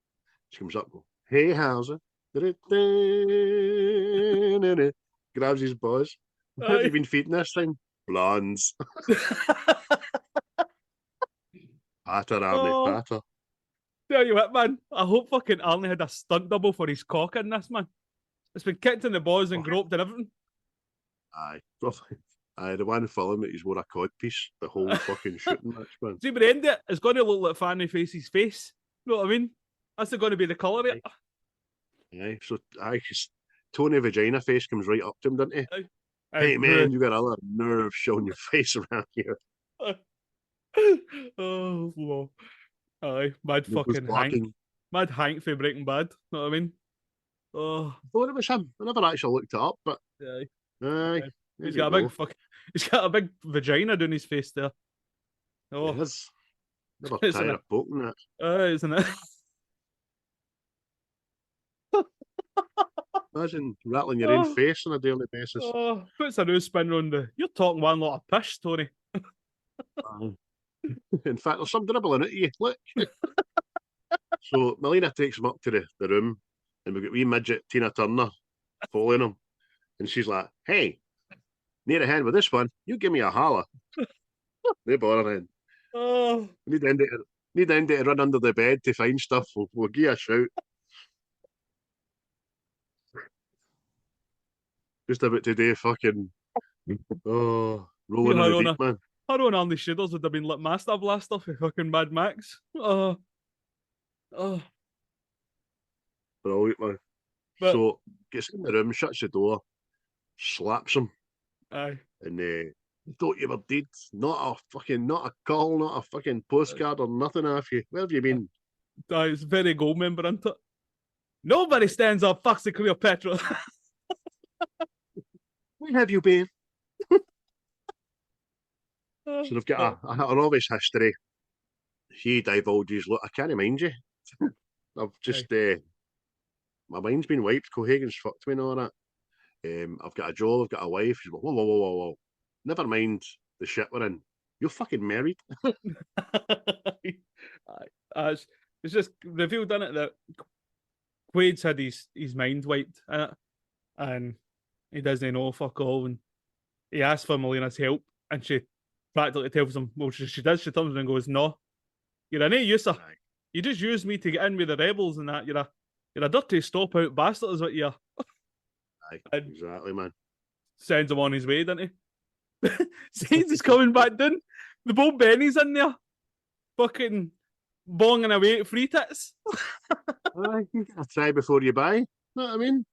She comes up, "Hey, how's it?" Grabs his buzz. "Have you been feeding this thing?" "Blondes." Patter, Arnie, patter. Tell you what, man, I hope fucking Arnie had a stunt double for his cock in this, man. It's been kicked in the balls and groped and everything. Aye, probably. Aye, the one film that he's wore a cod piece the whole fucking shooting match, man. See, but the end of it, it's going to look like Fanny Face's face. You know what I mean? That's going to be the colour of it. Aye, so cause Tony Vagina Face comes right up to him, doesn't he? Aye. "Hey, man, you got a lot of nerve showing your face around here." Oh, Lord. Aye, mad Look who's fucking Hank. blocking. Mad Hank for Breaking Bad. Know what I mean? Oh, I thought it was him. I never actually looked it up, but aye. aye. He's got a big he's got a big vagina down his face there. Oh, He has. Never Isn't tired it? of poking that. Isn't it? Imagine rattling your own face on a daily basis. Oh, puts a new spin on the. You're talking one lot of pish, Tony. In fact, there's some dribbling at you. Look. So Melina takes him up to the room, and we've got wee midget Tina Turner following him. And she's like, "Hey, near ahead with this one, you give me a holler." No bother then. Oh, Need Andy to run under the bed to find stuff. We'll give you a shout. Just about today, fucking rolling on the deep, man. her own Arnie Shaders would have been like Master Blaster for fucking Mad Max. Oh, Brilliant, man. But- So gets in the room, shuts the door, slaps him, aye. and thought you were dead. Not a call, not a fucking postcard or nothing off you. Where have you been? Aye, it's very gold member, isn't it? Nobody stands up, fucks the Cleopatra. Where have you been? So they've got an obvious history. He divulges, "Look, I can't mind you. I've just my mind's been wiped. Cohagen's fucked me and all that. I've got a job, I've got a wife." She's like, whoa. Never mind the shit we're in. You're fucking married. It's just revealed in it that Quaid's had his mind wiped in it, and he doesn't know fuck all, and he asks for Melina's help, and she practically tells him, well, she does. She turns around and goes, "No, you're an user. Aye. You just use me to get in with the rebels and that. You're a dirty stop out bastard, is what you are." Aye, And exactly, man. sends him on his way, doesn't he? Says he's coming back down. The Bo Benny's in there, fucking bonging away at free tits. Aye, you gotta try before you buy. Know what I mean?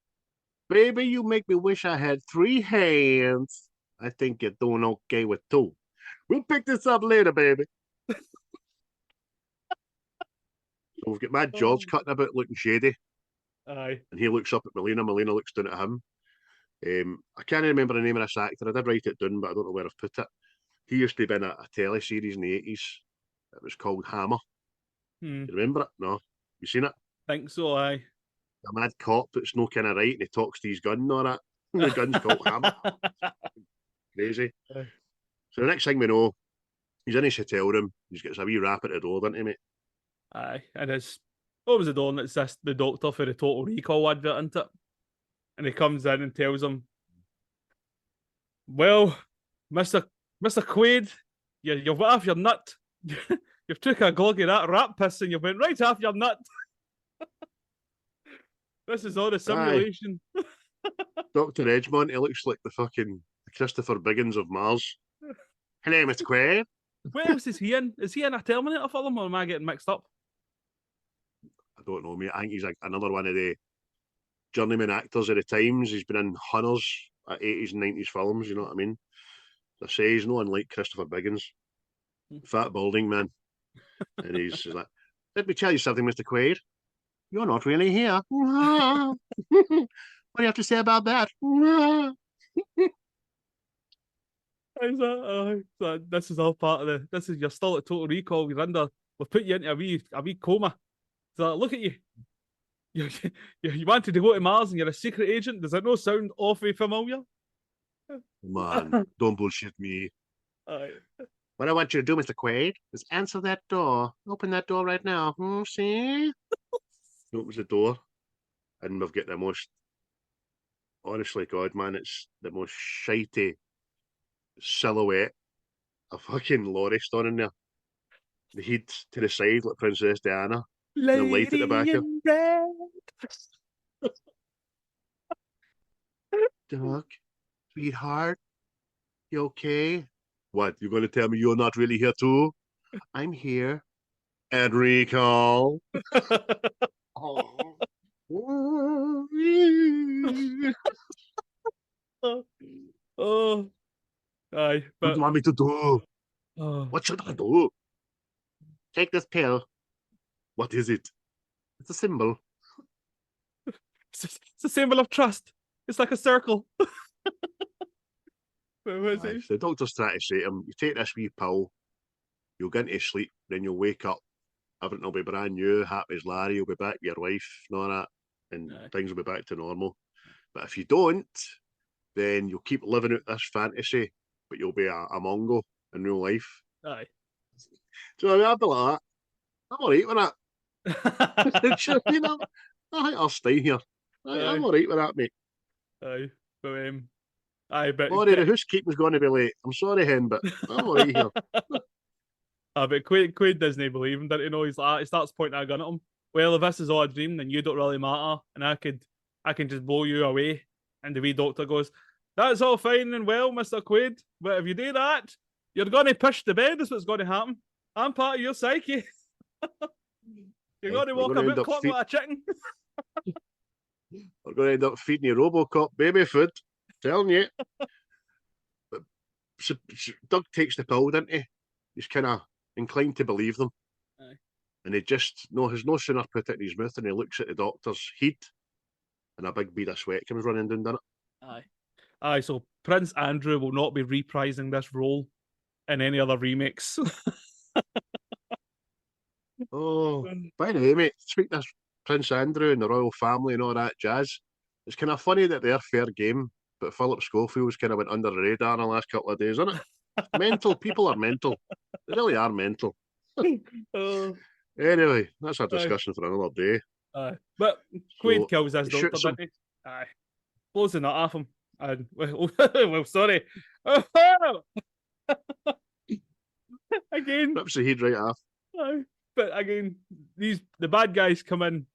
"Baby, you make me wish I had 3 hands. I think you're doing okay with 2. We'll pick this up later, baby." So we've got Mad George cutting about looking shady, Aye. and he looks up at Melina. Melina looks down at him. I can't remember the name of this actor. I did write it down, but I don't know where I've put it. He used to be in a teleseries in the 80s. It was called Hammer. You remember it? No? You seen it? Think so, aye. A mad cop that's no kind of right, and he talks to his gun and all that. The gun's called Hammer. Crazy. Aye. So the next thing we know, he's in his hotel room. He's got a wee rap at the door, doesn't he, mate? Aye, and his opens the door and it's the doctor for the Total Recall advert, isn't it? And he comes in and tells him, "Well, Mister Quaid, you've went off your nut. You've took a glug of that rat piss and you've went right off your nut. This is all a simulation." Dr. Edgemont, he looks like the fucking Christopher Biggins of Mars. Hello, Mr. Quaid. What else is he in? Is he in a Terminator film, or am I getting mixed up? I don't know, mate. I think he's like another one of the journeyman actors of the times. He's been in hunters at 80s and 90s films, you know what I mean? I say he's no unlike Christopher Biggins. Fat balding man. And he's like, let me tell you something, Mr. Quaid. You're not really here. What do you have to say about that? So this is all part of the. This is you're still at Total Recall. We've put you into a wee coma. So look at you. You wanted to go to Mars and you're a secret agent. Does that not sound awfully familiar? Man, don't bullshit me. What I want you to do, Mr. Quaid, is answer that door. Open that door right now. See? He opens the door, and we've got the most. Honestly, God, man, it's the most shitey silhouette of fucking Laurie standing there. The head to the side like Princess Diana. The light at the back of Doc, sweetheart, you okay? What, you're going to tell me you're not really here too? I'm here. And recall. Oh. Oh. Aye. What do you want me to do? Oh. What should I do? Take this pill. What is it? It's a symbol. It's a symbol of trust. It's like a circle. What is it? The doctor's trying to say to him, you take this wee pill, you'll get into sleep, then you'll wake up, everything will be brand new, happy as Larry, you'll be back with your wife and all that, and things will be back to normal. But if you don't, then you'll keep living out this fantasy, but you'll be a Mongo in real life. Aye. So I mean, I'd be like that. I'm alright with that. You know, I think I'll stay here. I'm alright with that, mate. Aye. But but Laurie, the housekeeping's going to be late. I'm sorry, hen, but I'm alright here. But Quaid doesn't believe him, doesn't he? Know? He's like, he starts pointing a gun at him. Well, if this is all a dream, then you don't really matter, and I can just blow you away. And the wee doctor goes, "That's all fine and well, Mr. Quaid, but if you do that, you're going to push the bed. That's what's going to happen. I'm part of your psyche. You're going to walk about clock like a chicken." We're going to end up feeding you RoboCop baby food. Telling you. But Doug takes the pill, doesn't he? He's kind of inclined to believe them. Aye. And he just has no sooner put it in his mouth than he looks at the doctor's head, and a big bead of sweat comes running down, doesn't it? Aye. So Prince Andrew will not be reprising this role in any other remakes. Oh, by the way, mate, speaking of Prince Andrew and the royal family and all that jazz, it's kind of funny that they're fair game, but Philip Schofield's kind of went under the radar in the last couple of days, isn't it? Mental. People are mental. They really are mental. Anyway, that's a discussion for another day. But Quaid kills this doctor, doesn't he? Aye. Blows the nut off him. And, well, sorry. Again. Rips the head right off. Aye. But again, the bad guys come in,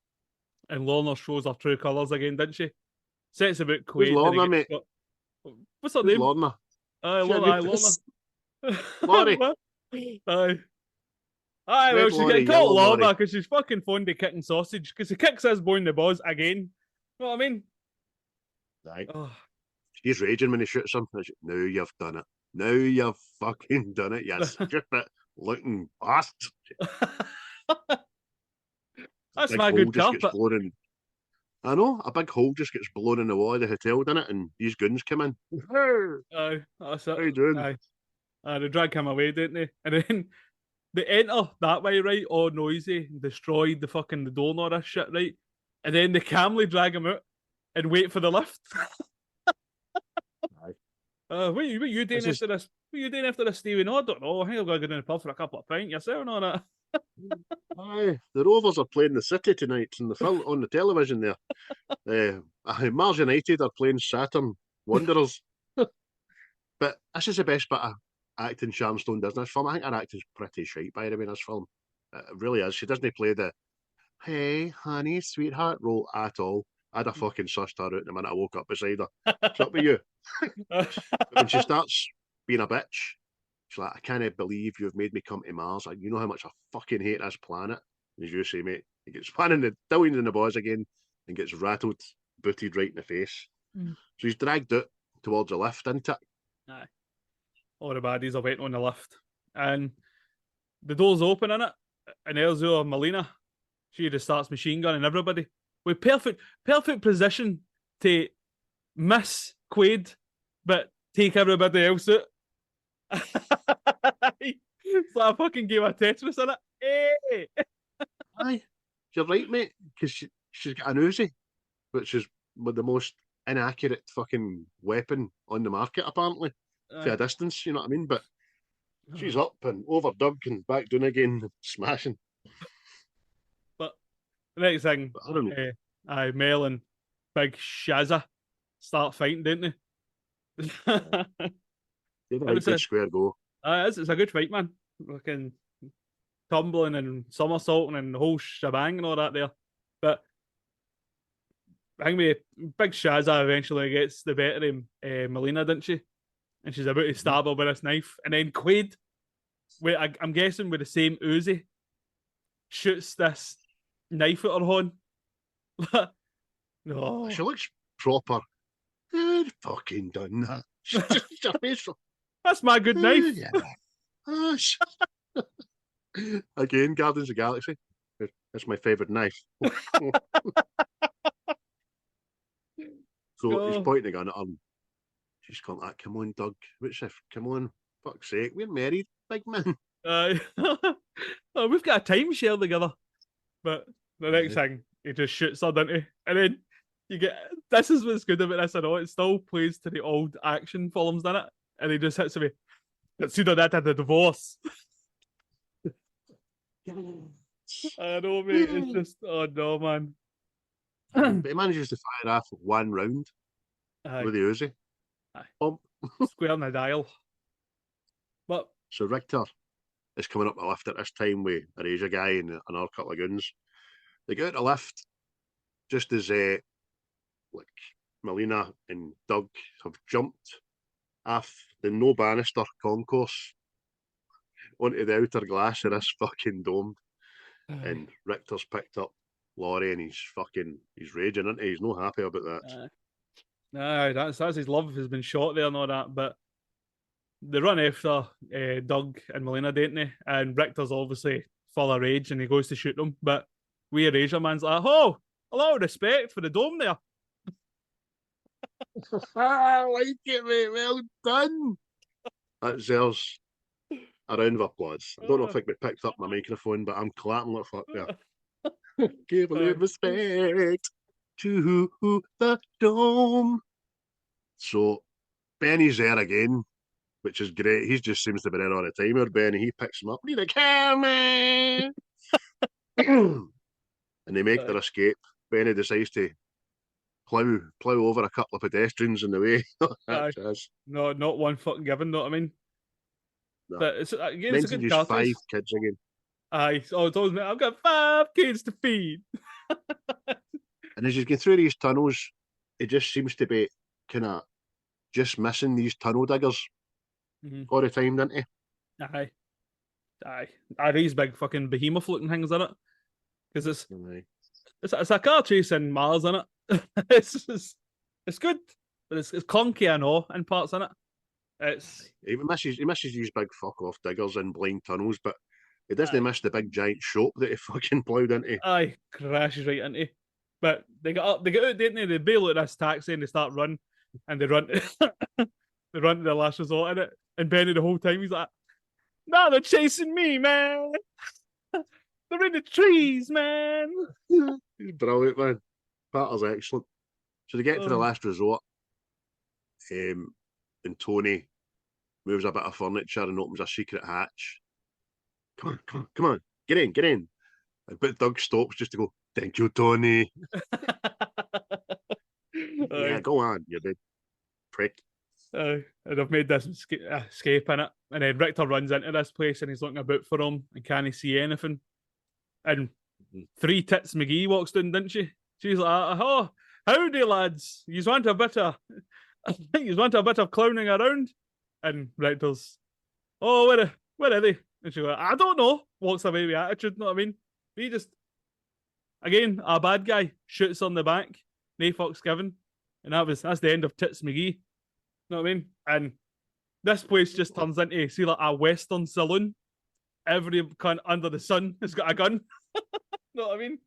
and Lorna shows her true colours again, didn't she? Sets about Quaid. Who's Lorna, mate? What's her name? Lorna. Lorna. Laurie. Aye. Aye, well, she's getting called Lorna because she's fucking fond of kicking sausage, because he kicks his boy in the balls again. You know what I mean? Right. Oh. He's raging when he shoots him. Now you've done it. Now you've fucking done it, you stupid looking bastard. That's my good carpet. I know, a big hole just gets blown in the wall of the hotel, doesn't it? And these goons come in. Aye, that's it. How you doing? Aye. They drag him away, didn't they? And then they enter that way, right? All noisy, destroyed the door and all that shit, right? And then they calmly drag him out and wait for the lift. What are you doing after this? What are you doing after this, Stevie? No, I don't know. I think I'm going to go down the pub for a couple of pints. Yourself and all that. Aye, the Rovers are playing the City tonight in the film on the television there. Mars United are playing Saturn Wanderers. But this is the best bit of acting Sharon Stone does in this film. I think her acting's pretty shite, by the way, in this film. It really is. She doesn't play the "hey, honey, sweetheart" role at all. I'd have fucking sussed her out the minute I woke up beside her. What's up with you? But when she starts being a bitch, she's like, "I can't believe you've made me come to Mars. Like, you know how much I fucking hate this planet." As you say, mate, he gets down in the balls again and gets rattled, booted right in the face. So he's dragged out towards the lift, isn't it? Aye. All the baddies are waiting on the lift. And the door's open in it. And Elzo or Melina, she just starts machine gunning everybody. With perfect position to miss Quaid, but take everybody else out. It's like a fucking game of Tetris in it. Hey! Aye, you're right, mate, because she's got an Uzi, which is the most inaccurate fucking weapon on the market, apparently, for a distance, you know what I mean? But she's up and over dug and back down again, smashing. But the next thing, I don't know. Mel and Big Shazza start fighting, don't they? Give it a good square go. It's a good fight, man. Fucking tumbling and somersaulting and the whole shebang and all that there. But I think Big Shazza eventually gets the better of Melina, didn't she? And she's about to stab her with this knife. And then Quaid, I'm guessing with the same Uzi, shoots this knife at her horn. No. She looks proper. Good fucking done that. Her face. That's my good knife. Yeah. Again, Guardians of the Galaxy. That's my favourite knife. So he's pointing a gun at her. She's going like, "Come on, Doug. What's if? Come on. Fuck's sake. We're married, big man." We've got a timeshare together. But the next thing, he just shoots her, doesn't he? And then you get, this is what's good about this, I know, it still plays to the old action films, doesn't it? And he just hits me. It's sooner that than the divorce. I know, mate. It's just, oh no, man. But he manages to fire off one round with the Uzi. Square in the dial. But so Richter is coming up the lift at this time with a Asia guy and another couple of goons. They go out the lift just as like Melina and Doug have jumped off the no banister concourse onto the outer glass of this fucking dome. And Richter's picked up Laurie and he's raging, isn't he? He's not happy about that. No, that's his love has been shot there and all that, but they run after Doug and Melina, don't they? And Richter's obviously full of rage and he goes to shoot them, but we Asia man's like, "Oh, a lot of respect for the dome there." I like it, mate. Well done. That deserves a round of applause. I don't know if I could picked up my microphone, but I'm clapping like fuck there. Give a little respect to the dome. So Benny's there again, which is great. He just seems to be there all the time. Or Benny, he picks him up. Need a camera. And they make their escape. Benny decides to plough over a couple of pedestrians in the way. No, not one fucking given, know what I mean? No. But it's, again, it's a good 5 kids again. It's always me, I've got 5 kids to feed. And as you get through these tunnels, it just seems to be kind of just missing these tunnel diggers all the time, doesn't he? Aye. These big fucking behemoth looking things in it. Because it's a car chase in Mars, isn't it? it's good, but it's clunky, I know, in parts, in it. He misses these big fuck off diggers in blind tunnels, but he doesn't miss the big giant shop that he fucking ploughed into. Aye, crashes right into. But they get out, didn't they? They bail out this taxi and they start running, and they run they run to their last resort in it. And Benny the whole time he's like, "No, they're chasing me, man. They're in the trees, man." He's brilliant, man. Patter's excellent. So they get to the last resort, and Tony moves a bit of furniture and opens a secret hatch. Come on. get in. But Doug stops just to go, thank you, Tony. Yeah, go on, you big prick. And I've made this escape in it. And then Richter runs into this place and he's looking about for him and can't see anything. And Three Tits McGee walks down, didn't she? She's like, oh, howdy, lads. You want a bit of clowning around? And Richter's, oh, where are they? And she goes, I don't know. Walks away with attitude, know what I mean? He just, again, a bad guy shoots on the back, no fucks given. And that's the end of Tits McGee. Know what I mean? And this place just turns into, see, like a Western saloon. Every cunt under the sun has got a gun. Know what I mean?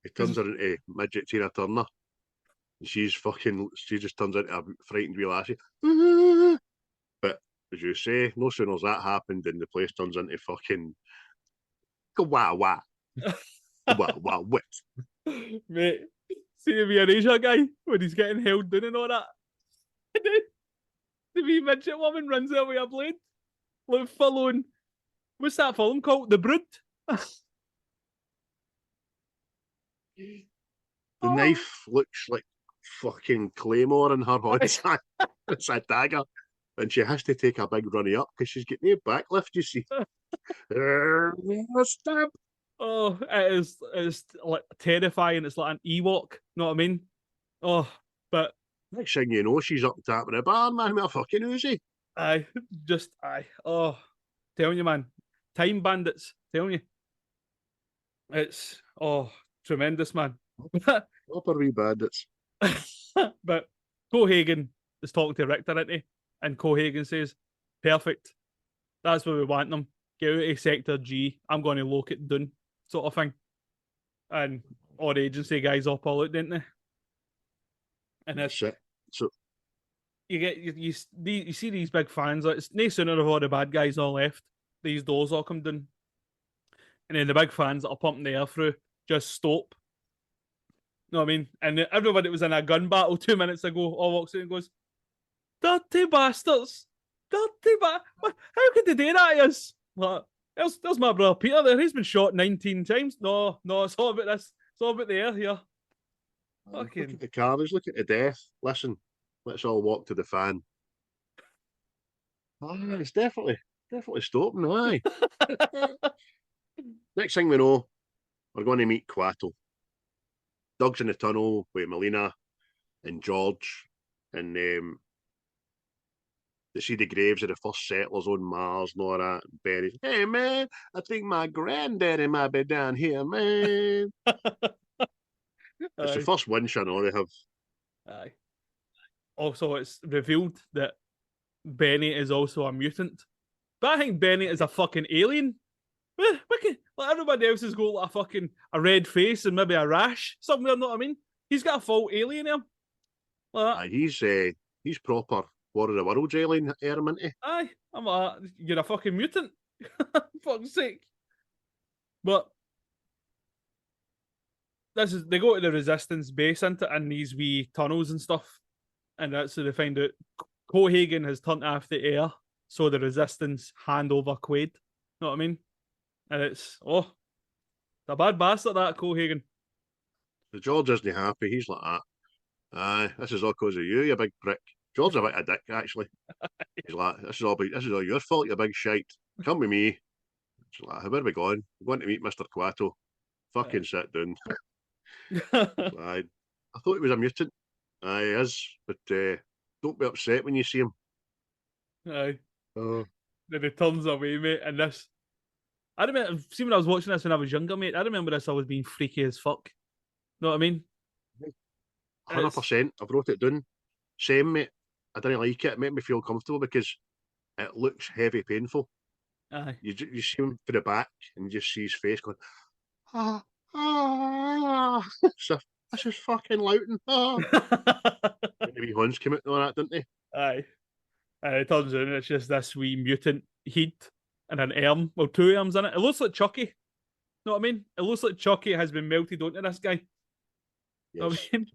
He turns her into midget Tina Turner. And she just turns into a frightened wee lassie. But as you say, no sooner has that happened than the place turns into fucking wah wah. Wah wah wit. Mate, see the wee Asia guy when he's getting held down and all that. And then the wee midget woman runs out with a blade. Like following, what's that film called? The Brood? The knife looks like fucking Claymore in her hands. It's a dagger. And she has to take a big runny up because she's getting a backlift, you see. Stab. Oh, it's like terrifying. It's like an Ewok, know what I mean? Oh, but next thing you know, she's up tapping the bar, man, with a fucking Uzi. Aye. Oh, telling you, man. Time bandits, telling you. It's, tremendous, man. Proper wee bandits. But Cohagen is talking to Richter, isn't he? And Cohagen says, perfect. That's where we want them. Get out of Sector G. I'm going to lock it down, sort of thing. And all the agency guys all pull out, didn't they? And that's it. So you see these big fans. Like, it's no sooner have all the bad guys all left, these doors all come down, and then the big fans that are pumping the air through just stop. You know what I mean? And everybody that was in a gun battle 2 minutes ago all walks in and goes, "Dirty bastards! Dirty how could they do that to us?" Like, there's my brother Peter there. He's been shot 19 times. No, it's all about this. It's all about the air here. Look at the carnage, look at the death. Listen, let's all walk to the fan. It's definitely stopping, aye. Next thing we know, we're going to meet Quato. Doug's in the tunnel with Melina and George, and they see the graves of the first settlers on Mars and all that. And Benny's, hey man, I think my granddaddy might be down here, man. It's the first winch I know they have. Aye. Also, it's revealed that Benny is also a mutant. But I think Benny is a fucking alien. Like everybody else has got like a red face and maybe a rash somewhere, you know what I mean? He's got a full alien here. Like he's proper War of the Worlds alien airman, isn't he? Aye. I'm like, you're a fucking mutant. Fuck's sake. But they go to the resistance base into in these wee tunnels and stuff. And that's where they find out Cohagen has turned off the air, so the resistance hand over Quaid. Know what I mean? And it's a bad bastard, that Cohagen. The George isn't happy, he's like that. Aye, this is all because of you, you big prick. George's a bit of a dick, actually. He's like, this is all your fault, you big shite. Come with me. She's like, where are we going? We're going to meet Mr. Quato. Fucking sit down. I thought he was a mutant. Aye, he is, but don't be upset when you see him. Aye. Oh. Then he turns away, mate, and this. I remember, see when I was watching this when I was younger, mate, I remember this always being freaky as fuck. Know what I mean? 100%. I've wrote it down. Same, mate. I didn't like it. It made me feel comfortable because it looks heavy, painful. Aye. You see him for the back and you just see his face going, so this is fucking Loughton. The wee horns came out and all that, didn't they? Aye. And it turns out it's just this wee mutant heat and an arm. Well, two arms in it. It looks like Chucky. Know what I mean? It looks like Chucky has been melted onto this guy. Yes. Know what I mean?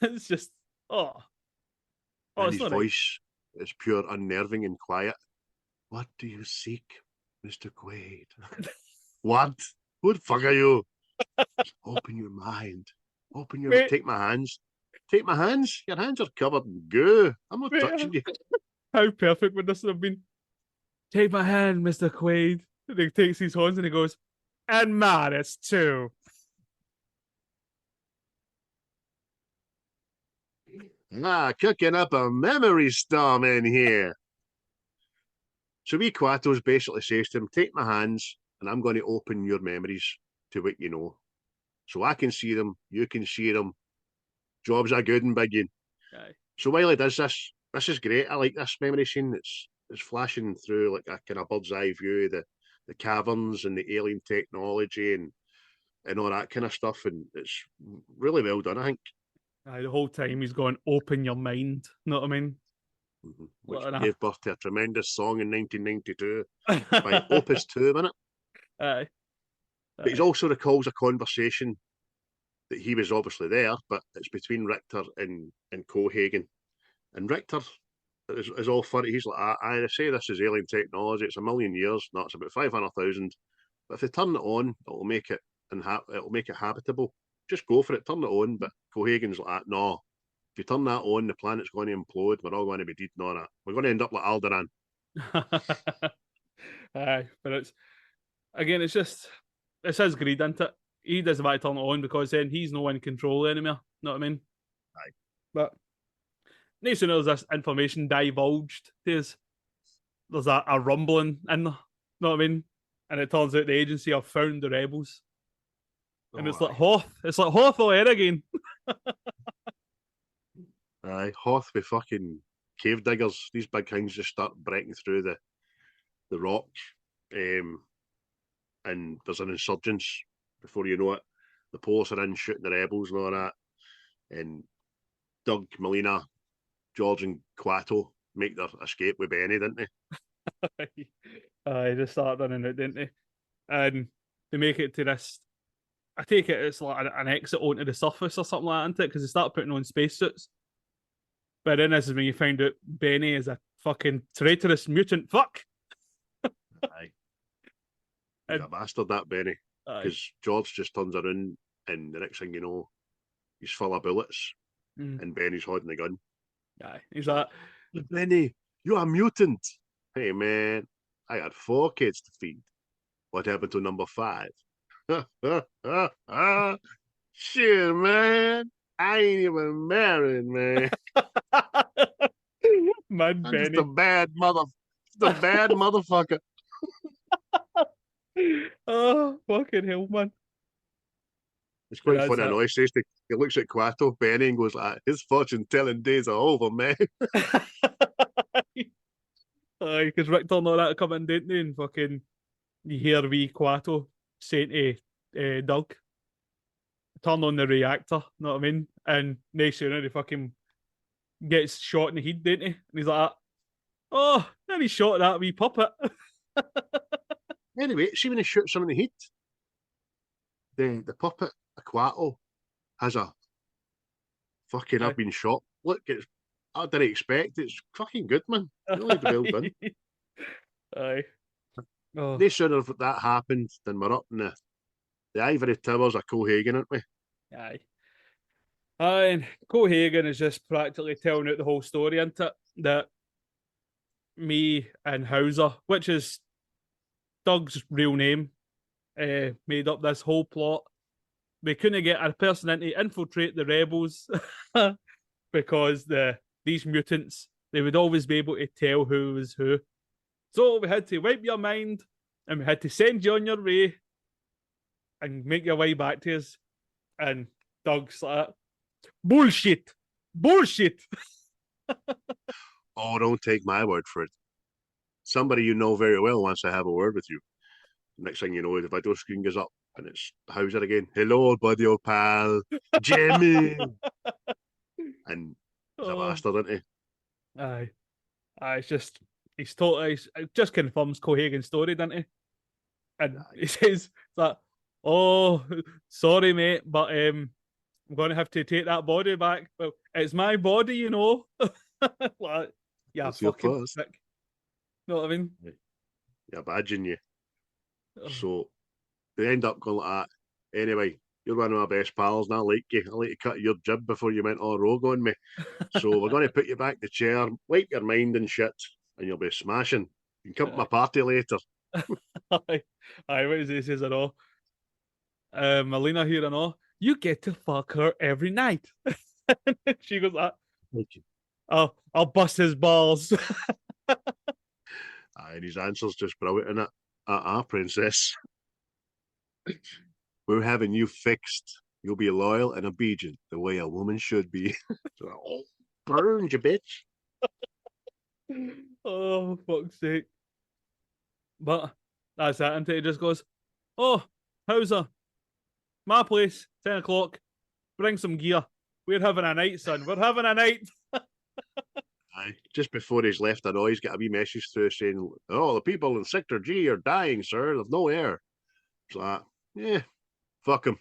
It's just, and his voice is pure unnerving and quiet. What do you seek, Mr. Quaid? What? Who the fuck are you? Open your mind. Mate, Take my hands. Take my hands. Your hands are covered in goo. I'm not mate, touching you. how perfect would this have been? Take my hand, Mr. Quaid. And he takes his hands and he goes, and Maris too. Cooking up a memory storm in here. So wee Quato's basically says to him, take my hands and I'm going to open your memories to what you know. So I can see them, you can see them. Job's a good and big one. Aye. So while he does this, this is great. I like this memory scene. It's flashing through like a kind of bird's eye view, the caverns and the alien technology and all that kind of stuff. And it's really well done, I think. Aye, the whole time he's going, open your mind. Know what I mean? Mm-hmm. Which What gave birth to a tremendous song in 1992 an by Opus 2, wasn't it? Aye. But he also recalls a conversation that he was obviously there, but it's between Richter and Cohagen. And Richter is all funny. He's like, I say this is alien technology. It's a million years. No, it's about 500,000. But if they turn it on, it'll make it habitable. Just go for it. Turn it on. But Cohagen's like, no. If you turn that on, the planet's going to implode. We're all going to be dead and all that. We're going to end up like Alderaan. Aye, but it's his greed, isn't it? He doesn't want to turn it on because then he's no in control anymore. Know what I mean? Aye. But no sooner as this information divulged, there's a rumbling in there. Know what I mean? And it turns out the agency have found the rebels. And it's like Hoth. It's like Hoth all air again. Aye, Hoth with fucking cave diggers. These big things just start breaking through the rock. And there's an insurgence before you know it. The police are in shooting the rebels and all that. And Doug, Melina, George, and Quato make their escape with Benny, didn't they? They just start running out, didn't they? And they make it to this. I take it it's like an exit onto the surface or something like that, isn't it? Because they start putting on spacesuits. But then this is when you find out Benny is a fucking traitorous mutant fuck. Aye. He's a bastard, that Benny. Because George just turns around and the next thing you know, he's full of bullets and Benny's holding the gun. Aye. He's like, Benny, you're a mutant. Hey, man, I had 4 kids to feed. What happened to number 5? Shit, man. I ain't even married, man. Mad I'm Benny. just a bad motherfucker. Oh, fucking hell, man. It's quite funny. I know he says he looks at Quato, Benny, and goes like, his fortune telling days are over, man. Aye, because Richter and all that come in, didn't they? And fucking, you hear wee Quato saying to Doug, turn on the reactor, know what I mean? And next sooner, he fucking gets shot in the head, didn't he? And he's like, oh, then he shot that wee puppet. Anyway, see when he shoots him in the head, the puppet, Quato, has a fucking, I've been shot. Look, I didn't expect. It's fucking good, man. Really well done. Aye. Oh. No sooner that happened than we're up in the ivory towers of Cohagen, aren't we? Aye. And Cohagen is just practically telling out the whole story, isn't it? That me and Hauser, which is Doug's real name, made up this whole plot. We couldn't get a person in to infiltrate the rebels because these mutants, they would always be able to tell who was who. So we had to wipe your mind and we had to send you on your way and make your way back to us. And Doug's like, bullshit. Oh, don't take my word for it. Somebody you know very well wants to have a word with you. Next thing you know, the video screen goes up and it's Hauser again. Hello, buddy, old pal. Jimmy. And he's a bastard, isn't he? Aye. It's just, it just confirms Cohagen's story, doesn't he? And he says that, oh, sorry, mate, but I'm going to have to take that body back. Well, it's my body, you know. Like, yeah, it's fucking sick. Know what I mean? Yeah, badging you. So they end up going like that. Anyway, you're one of my best pals, and I like you. I like to cut your jib before you went all rogue on me. So we're going to put you back the chair, wipe your mind and shit, and you'll be smashing. You can come to my party later. Aye, what is he says? I know. Melina here, I know. You get to fuck her every night. She goes, I'll bust his balls. And his answer's just brilliant, isn't it? Princess. We're having you fixed. You'll be loyal and obedient the way a woman should be. Oh, burned, you bitch. Oh, fuck's sake. But that's it. Until he just goes, oh, how's her? My place, 10 o'clock. Bring some gear. We're having a night, son. We're having a night. Aye. Just before he's left, I know he's got a wee message through saying, oh, the people in Sector G are dying, sir. There's no air. It's like, yeah, fuck him.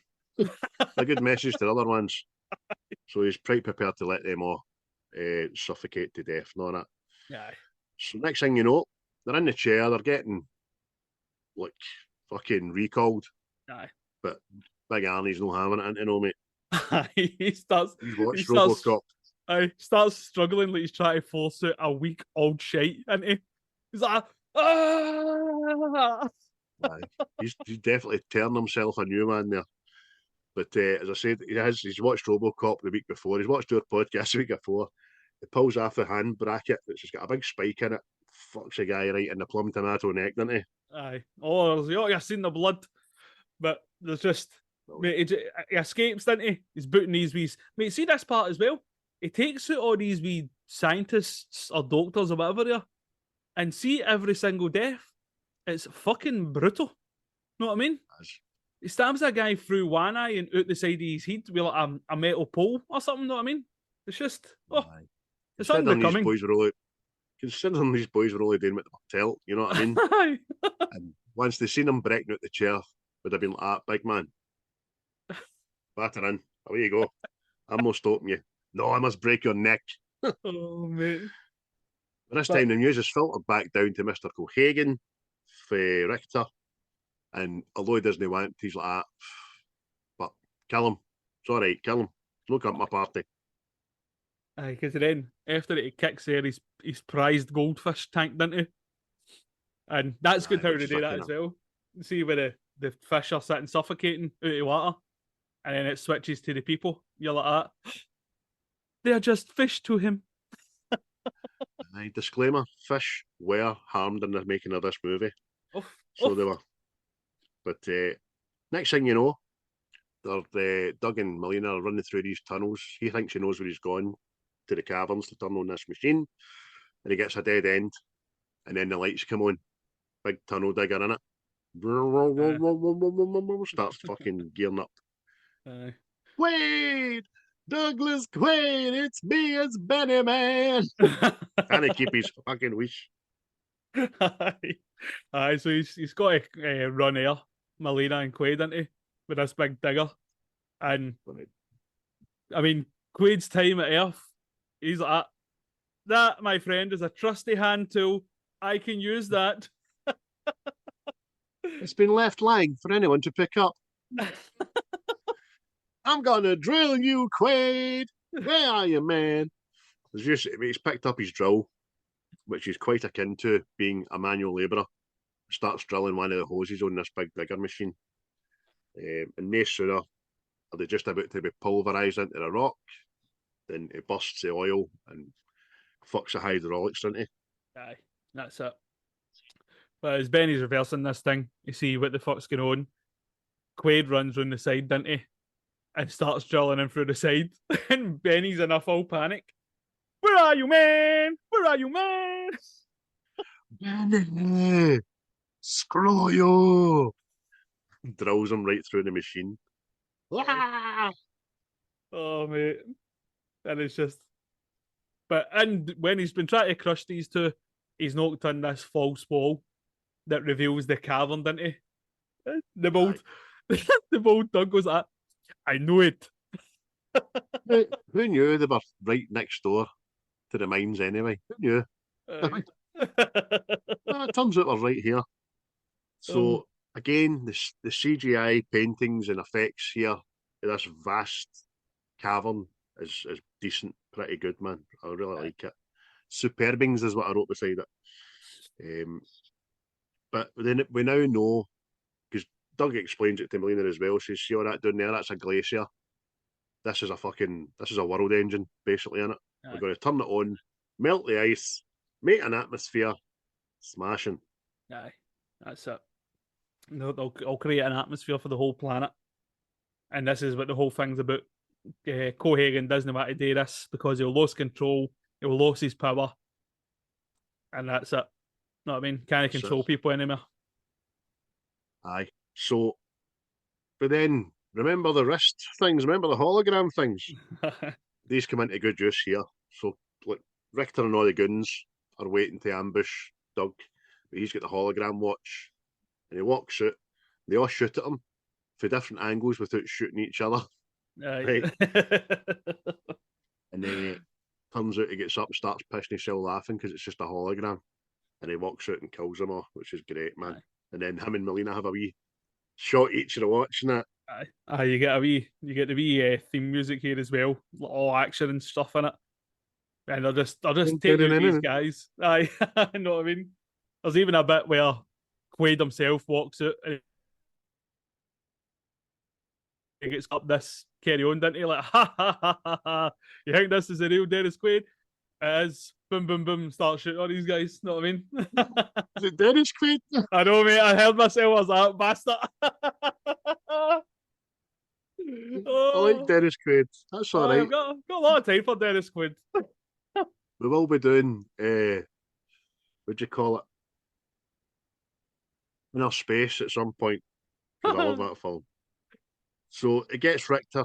A good message to the other ones. So he's quite prepared to let them all suffocate to death and all that. Aye. So next thing you know, they're in the chair, they're getting like fucking recalled. Aye. But Big Arnie's no having it into no, mate. He starts RoboCop. Starts struggling like he's trying to force out a weak old shite, and he's like, ah! He's definitely turned himself a new man there. But as I said, he's watched RoboCop the week before. He's watched our podcast the week before. He pulls off the hand bracket, which has got a big spike in it. Fucks a guy right in the plum tomato neck, doesn't he? Aye. Oh, you've seen the blood. But there's just... Mate, he escapes, doesn't he? He's booting these wee... Mate, see this part as well? He takes out all these wee scientists or doctors or whatever they are, and see every single death. It's fucking brutal. Know what I mean? He stabs a guy through one eye and out the side of his head with like a metal pole or something, know what I mean? It's just... Oh, it's unbecoming. Considering these boys were only doing what they were told, you know what I mean? And once they seen him breaking out the chair, would have been like, big man, batter in, away you go. I'm not stopping you. No, I must break your neck. Oh, mate. But this time the news is filtered back down to Mr. Cohagen, Richter, and although he doesn't want, he's like, but kill him. It's all right, kill him. Look up my party. Aye, because then after it, he kicks there his prized goldfish tank, doesn't he? And that's good how they do that as well. See where the fish are sitting suffocating out of water, and then it switches to the people. You're like that. They're just fish to him. Aye, disclaimer: fish were harmed in the making of this movie, they were. But next thing you know, they're Doug and Melina are running through these tunnels. He thinks he knows where he's gone to the caverns to turn on this machine, and he gets a dead end, and then the lights come on. Big tunnel digger in it. Starts fucking gearing up. Quaid! Douglas Quaid! It's me, it's Benny Man! Can he keep his fucking wish? Aye, so he's got to run air, Melina and Quaid, into with this big digger. And I mean, Quaid's time at Earth, he's like, that, my friend, is a trusty hand tool. I can use that. It's been left lying for anyone to pick up. I'm gonna drill you, Quaid. Where are you, man? He's picked up his drill, which is quite akin to being a manual labourer. Starts drilling one of the hoses on this big digger machine. And no sooner are they just about to be pulverised into the rock, then it bursts the oil and fucks the hydraulics, doesn't he? Aye, that's it. But as Benny's reversing this thing, you see what the fuck's going on. Quaid runs round the side, doesn't he? And starts drilling in through the side. And Benny's in a full panic. Where are you, man? Where are you, man? Benny! Screw you! Drills him right through the machine. Ah! Oh, mate. And it's just... And when he's been trying to crush these two, he's knocked on this false wall that reveals the cavern, doesn't he? The bold Doug goes like, I know it. Who knew they were right next door to the mines anyway? Who knew? It turns out we're right here. So again, the CGI paintings and effects here, this vast cavern is decent, pretty good, man. I really like it. Superbings is what I wrote beside it. But then we now know, because Doug explains it to Melina as well. Says, "See all that down there? That's a glacier. This is a world engine, basically, in it. We're going to turn it on, melt the ice, make an atmosphere, smashing." Aye, that's it. They'll create an atmosphere for the whole planet, and this is what the whole thing's about. Cohagen doesn't want to do this because he'll lose control, he'll lose his power, and that's it. Know what I mean? Can't control people anymore. Aye. So, but then remember the wrist things. Remember the hologram things. These come into good use here. So, like Richter and all the goons are waiting to ambush Doug, but he's got the hologram watch, and he walks out. They all shoot at him for different angles without shooting each other. Right. And then it turns out he gets up and starts pissing himself laughing because it's just a hologram. And he walks out and kills them all, which is great, man. Aye. And then him and Melina have a wee shot each of the watching it. Aye, you get the wee theme music here as well, all action and stuff in it. And they're just taking out these guys. Aye, you know what I mean? There's even a bit where Quaid himself walks out and he gets up this carry on, didn't he? Like, ha ha ha ha ha. You think this is the real Dennis Quaid? It is. Boom, boom, boom. Start shooting all these guys. Know what I mean? Is it Dennis Quaid? I know, mate. I heard myself as that bastard. I like Dennis Quaid. That's all right. I've got a lot of time for Dennis Quaid. We will be doing, what do you call it? Inner Space at some point. Because I love that film. So it gets Richter.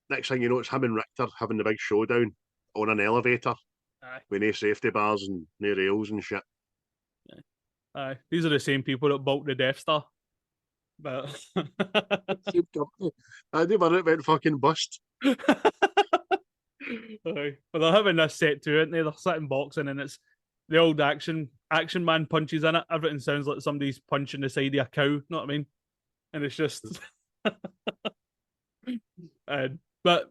Next thing you know, it's him and Richter having the big showdown on an elevator. Aye. With no safety bars and no rails and shit. Aye. These are the same people that built the Death Star. But same company. I never it went fucking bust. Aye. But they're having this set to it, and they're sitting boxing, and it's the old action man punches in it. Everything sounds like somebody's punching the side of a cow, know what I mean? And it's just but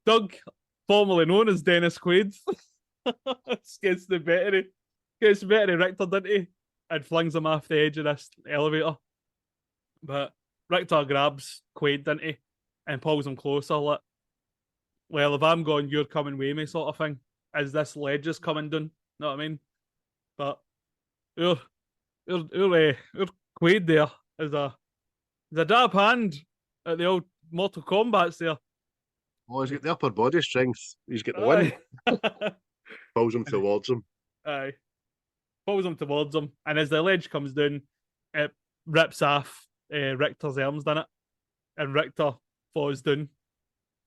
Doug, formerly known as Dennis Quaid, gets the better of Richter, doesn't he? And flings him off the edge of this elevator. But Richter grabs Quaid, doesn't he? And pulls him closer, like, well, if I'm gone, you're coming with me, sort of thing. As this ledge is coming down, know what I mean? But your Quaid there is a dab hand at the old Mortal Kombat's there. Oh, he's got the upper body strength. He's got the win. Pulls him towards him. Aye. Pulls him towards him. And as the ledge comes down, it rips off Richter's arms, doesn't it? And Richter falls down.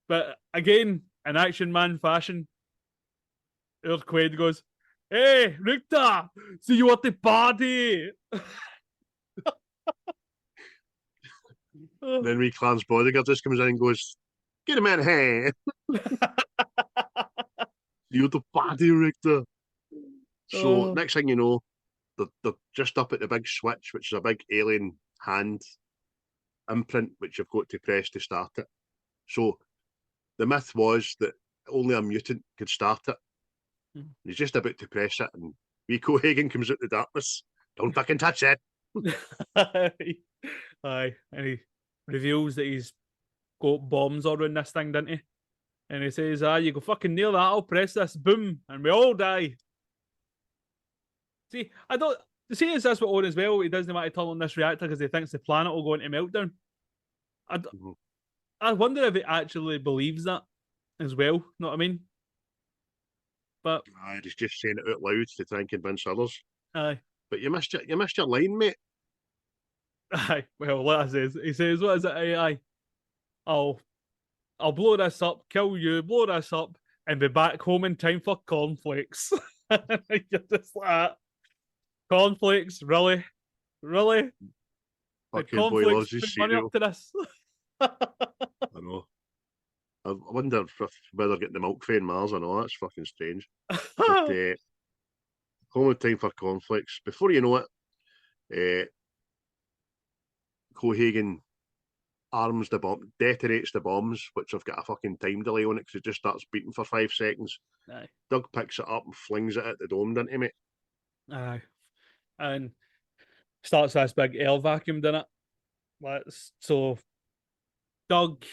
But again, in Action Man fashion, Quaid goes, "Hey, Richter, see you at the party." Then Wee Clarence bodyguard just comes in and goes, "Get him in here." You're the party, Richter. So next thing you know, they're just up at the big switch, which is a big alien hand imprint, which you've got to press to start it. So the myth was that only a mutant could start it. He's just about to press it, and wee Cohagen comes out the darkness. "Don't fucking touch it." Aye, and he reveals that he's got bombs all around this thing, didn't he? And he says, "You go fucking near that, I'll press this, boom, and we all die." See, I don't see is this what on as well. He doesn't want to turn on this reactor because he thinks the planet will go into meltdown. I wonder if he actually believes that as well. Know what I mean? But he's just saying it out loud to try and convince others. Aye. But you missed your line, mate. Aye. Well, what he says, what is it? Aye. I'll blow this up, kill you, blow this up, and be back home in time for cornflakes. You're just like that. Cornflakes, really? Really? Fucking boy loves his money cereal. up to this. I know. I wonder whether getting the milk in Mars. I know that's fucking strange. But, home in time for cornflakes. Before you know it, Cohagen arms the bomb, detonates the bombs, which have got a fucking time delay on it because it just starts beating for 5 seconds. Aye. Doug picks it up and flings it at the dome, doesn't he, mate? Aye. And starts this big air vacuum, doesn't it? So Doug,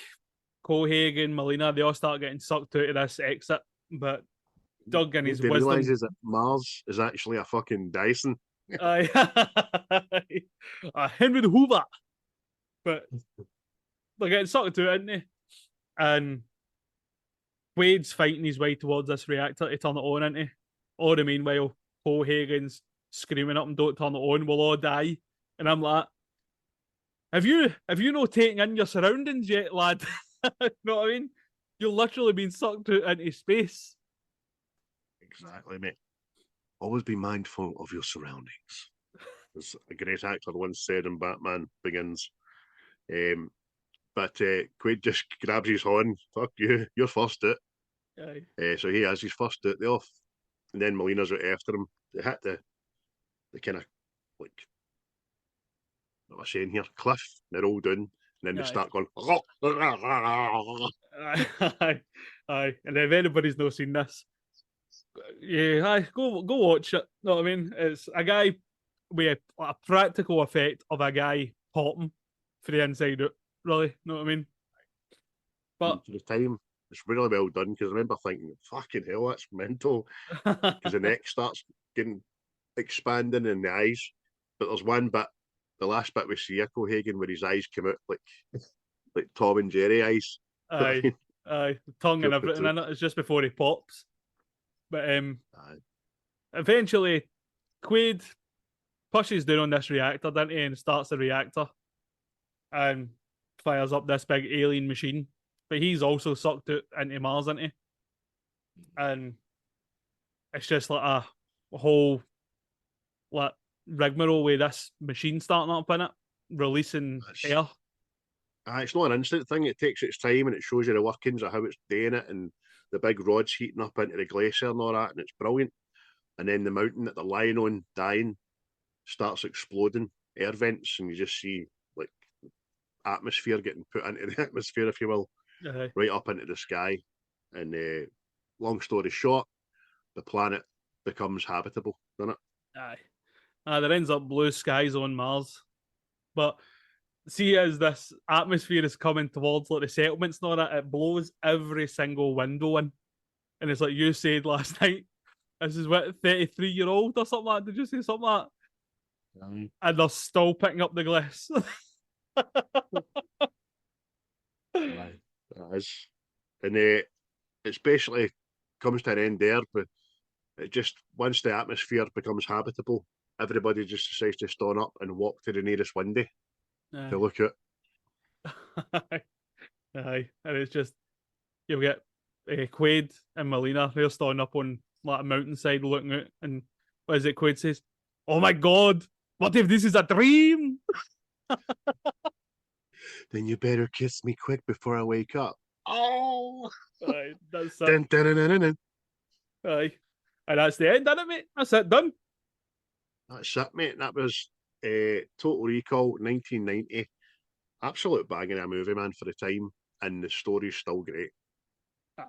Cohagen, Melina, they all start getting sucked out of this exit, but Doug and his He wisdom. realises that Mars is actually a fucking Dyson. Aye. Henry the Hoover. But they're getting sucked out, isn't he? And Wade's fighting his way towards this reactor to turn it on, isn't he? All the meanwhile, Cohagen's screaming up and don't turn it on, we'll all die. And I'm like, have you not taken in your surroundings yet, lad? You know what I mean? You're literally being sucked out into space. Exactly, mate. Always be mindful of your surroundings. As a great actor once said in Batman Begins. But Quaid just grabs his horn. Fuck you, you're first it. So he has his first it. They off, and then Melina's out after him. They hit the kind of like, what am I saying here? Cliff. And they're all down, and then they start going. Aye. And if anybody's not seen this, yeah, go watch it. Know what I mean? It's a guy with a practical effect of a guy popping for the inside out. Really, know what I mean? But for the time, it's really well done because I remember thinking, "Fucking hell, that's mental." Because the neck starts getting expanding in the eyes, but there's one bit, the last bit we see Cohagen, where his eyes come out like Tom and Jerry eyes. Aye, tongue and everything in it. It's just before he pops. But eventually, Quaid pushes down on this reactor, doesn't he, and starts the reactor and fires up this big alien machine. But he's also sucked out into Mars, isn't he? And it's just like a whole like rigmarole with this machine starting up in it, releasing air. It's not an instant thing. It takes its time and it shows you the workings of how it's doing it and the big rods heating up into the glacier and all that, and it's brilliant. And then the mountain that they're lying on, dying, starts exploding, air vents, and you just see like atmosphere getting put into the atmosphere, if you will, right up into the sky. And long story short, the planet becomes habitable, doesn't it? Aye. There ends up blue skies on Mars. But see, as this atmosphere is coming towards like the settlements and all that, it blows every single window in. And it's like you said last night, this is what, 33-year-old or something like that? Did you say something like that? And they're still picking up the glass. It is. And it's basically comes to an end there, but it just, once the atmosphere becomes habitable, everybody just decides to stand up and walk to the nearest window to look at. Aye. And it's just, you'll get Quaid and Melina, they're standing up on like a mountainside looking out, and what is it Quaid says? Oh my god, what if this is a dream? Then you better kiss me quick before I wake up. Oh! Aye, that's it. Dun, dun, dun, dun, dun. Aye. And that's the end, isn't it, mate? That's it, done. That's it, mate. That was Total Recall 1990. Absolute banging a movie, man, for the time. And the story's still great.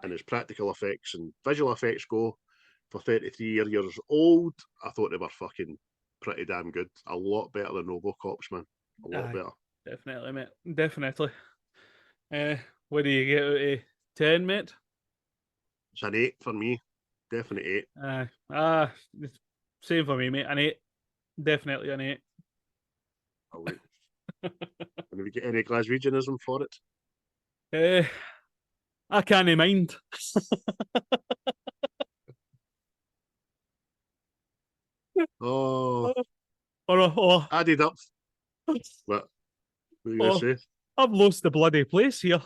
And as practical effects and visual effects go, for 33 years old, I thought they were fucking pretty damn good. A lot better than RoboCops, man. A lot better. Definitely, mate. Definitely. What do you get out of 10, mate? It's an 8 for me. Definitely 8. Same for me, mate. An 8. Definitely an 8. Oh, wait. Can we get any Glaswegianism for it? I can't mind. Oh. Added up. What are you going to say? I've lost the bloody place here.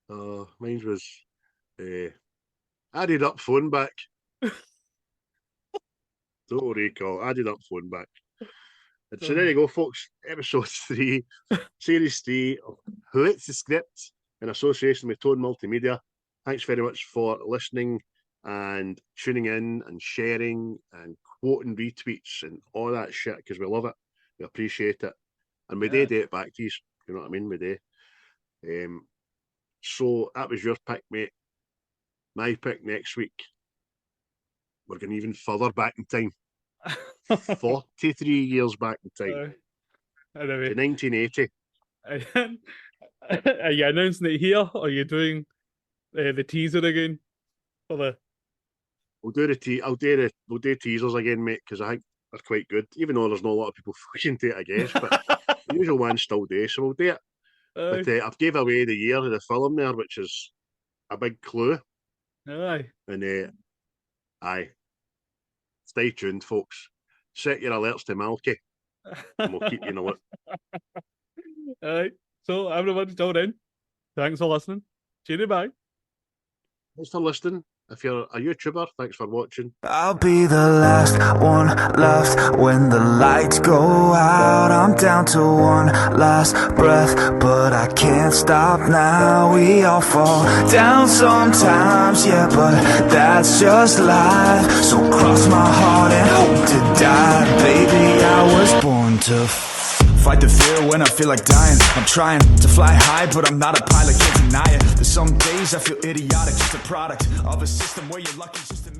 Mine was added up phone back. Total Recall, added up phone back. And so there you go, folks. Episode 3, Series 3 of What's the Script in association with Tone Multimedia. Thanks very much for listening and tuning in and sharing and quoting retweets and all that shit because we love it. We appreciate it. And we do it back to you. You know what I mean? We do. So that was your pick, mate. My pick next week. We're going even further back in time. 43 years back in time. Anyway. To 1980. Are you announcing it here, or are you doing the teaser again? We'll do teasers again, mate, because I think they're quite good, even though there's not a lot of people fucking do it, I guess. But the usual ones still do, so we'll do it. But I've gave away the year of the film there, which is a big clue. Aye. And aye. Stay tuned, folks. Set your alerts to Malky, and we'll keep you in the loop. Aye. So, everyone, till then, thanks for listening. Cheerio, bye. Thanks for listening. If you're a YouTuber, thanks for watching. I'll be the last one left when the lights go out. I'm down to one last breath, but I can't stop now. We all fall down sometimes, yeah, but that's just life. So cross my heart and hope to die. Baby, I was born to fight the fear when I feel like dying. I'm trying to fly high, but I'm not a pilot, can't deny it. There's some days I feel idiotic, just a product of a system where you're lucky just to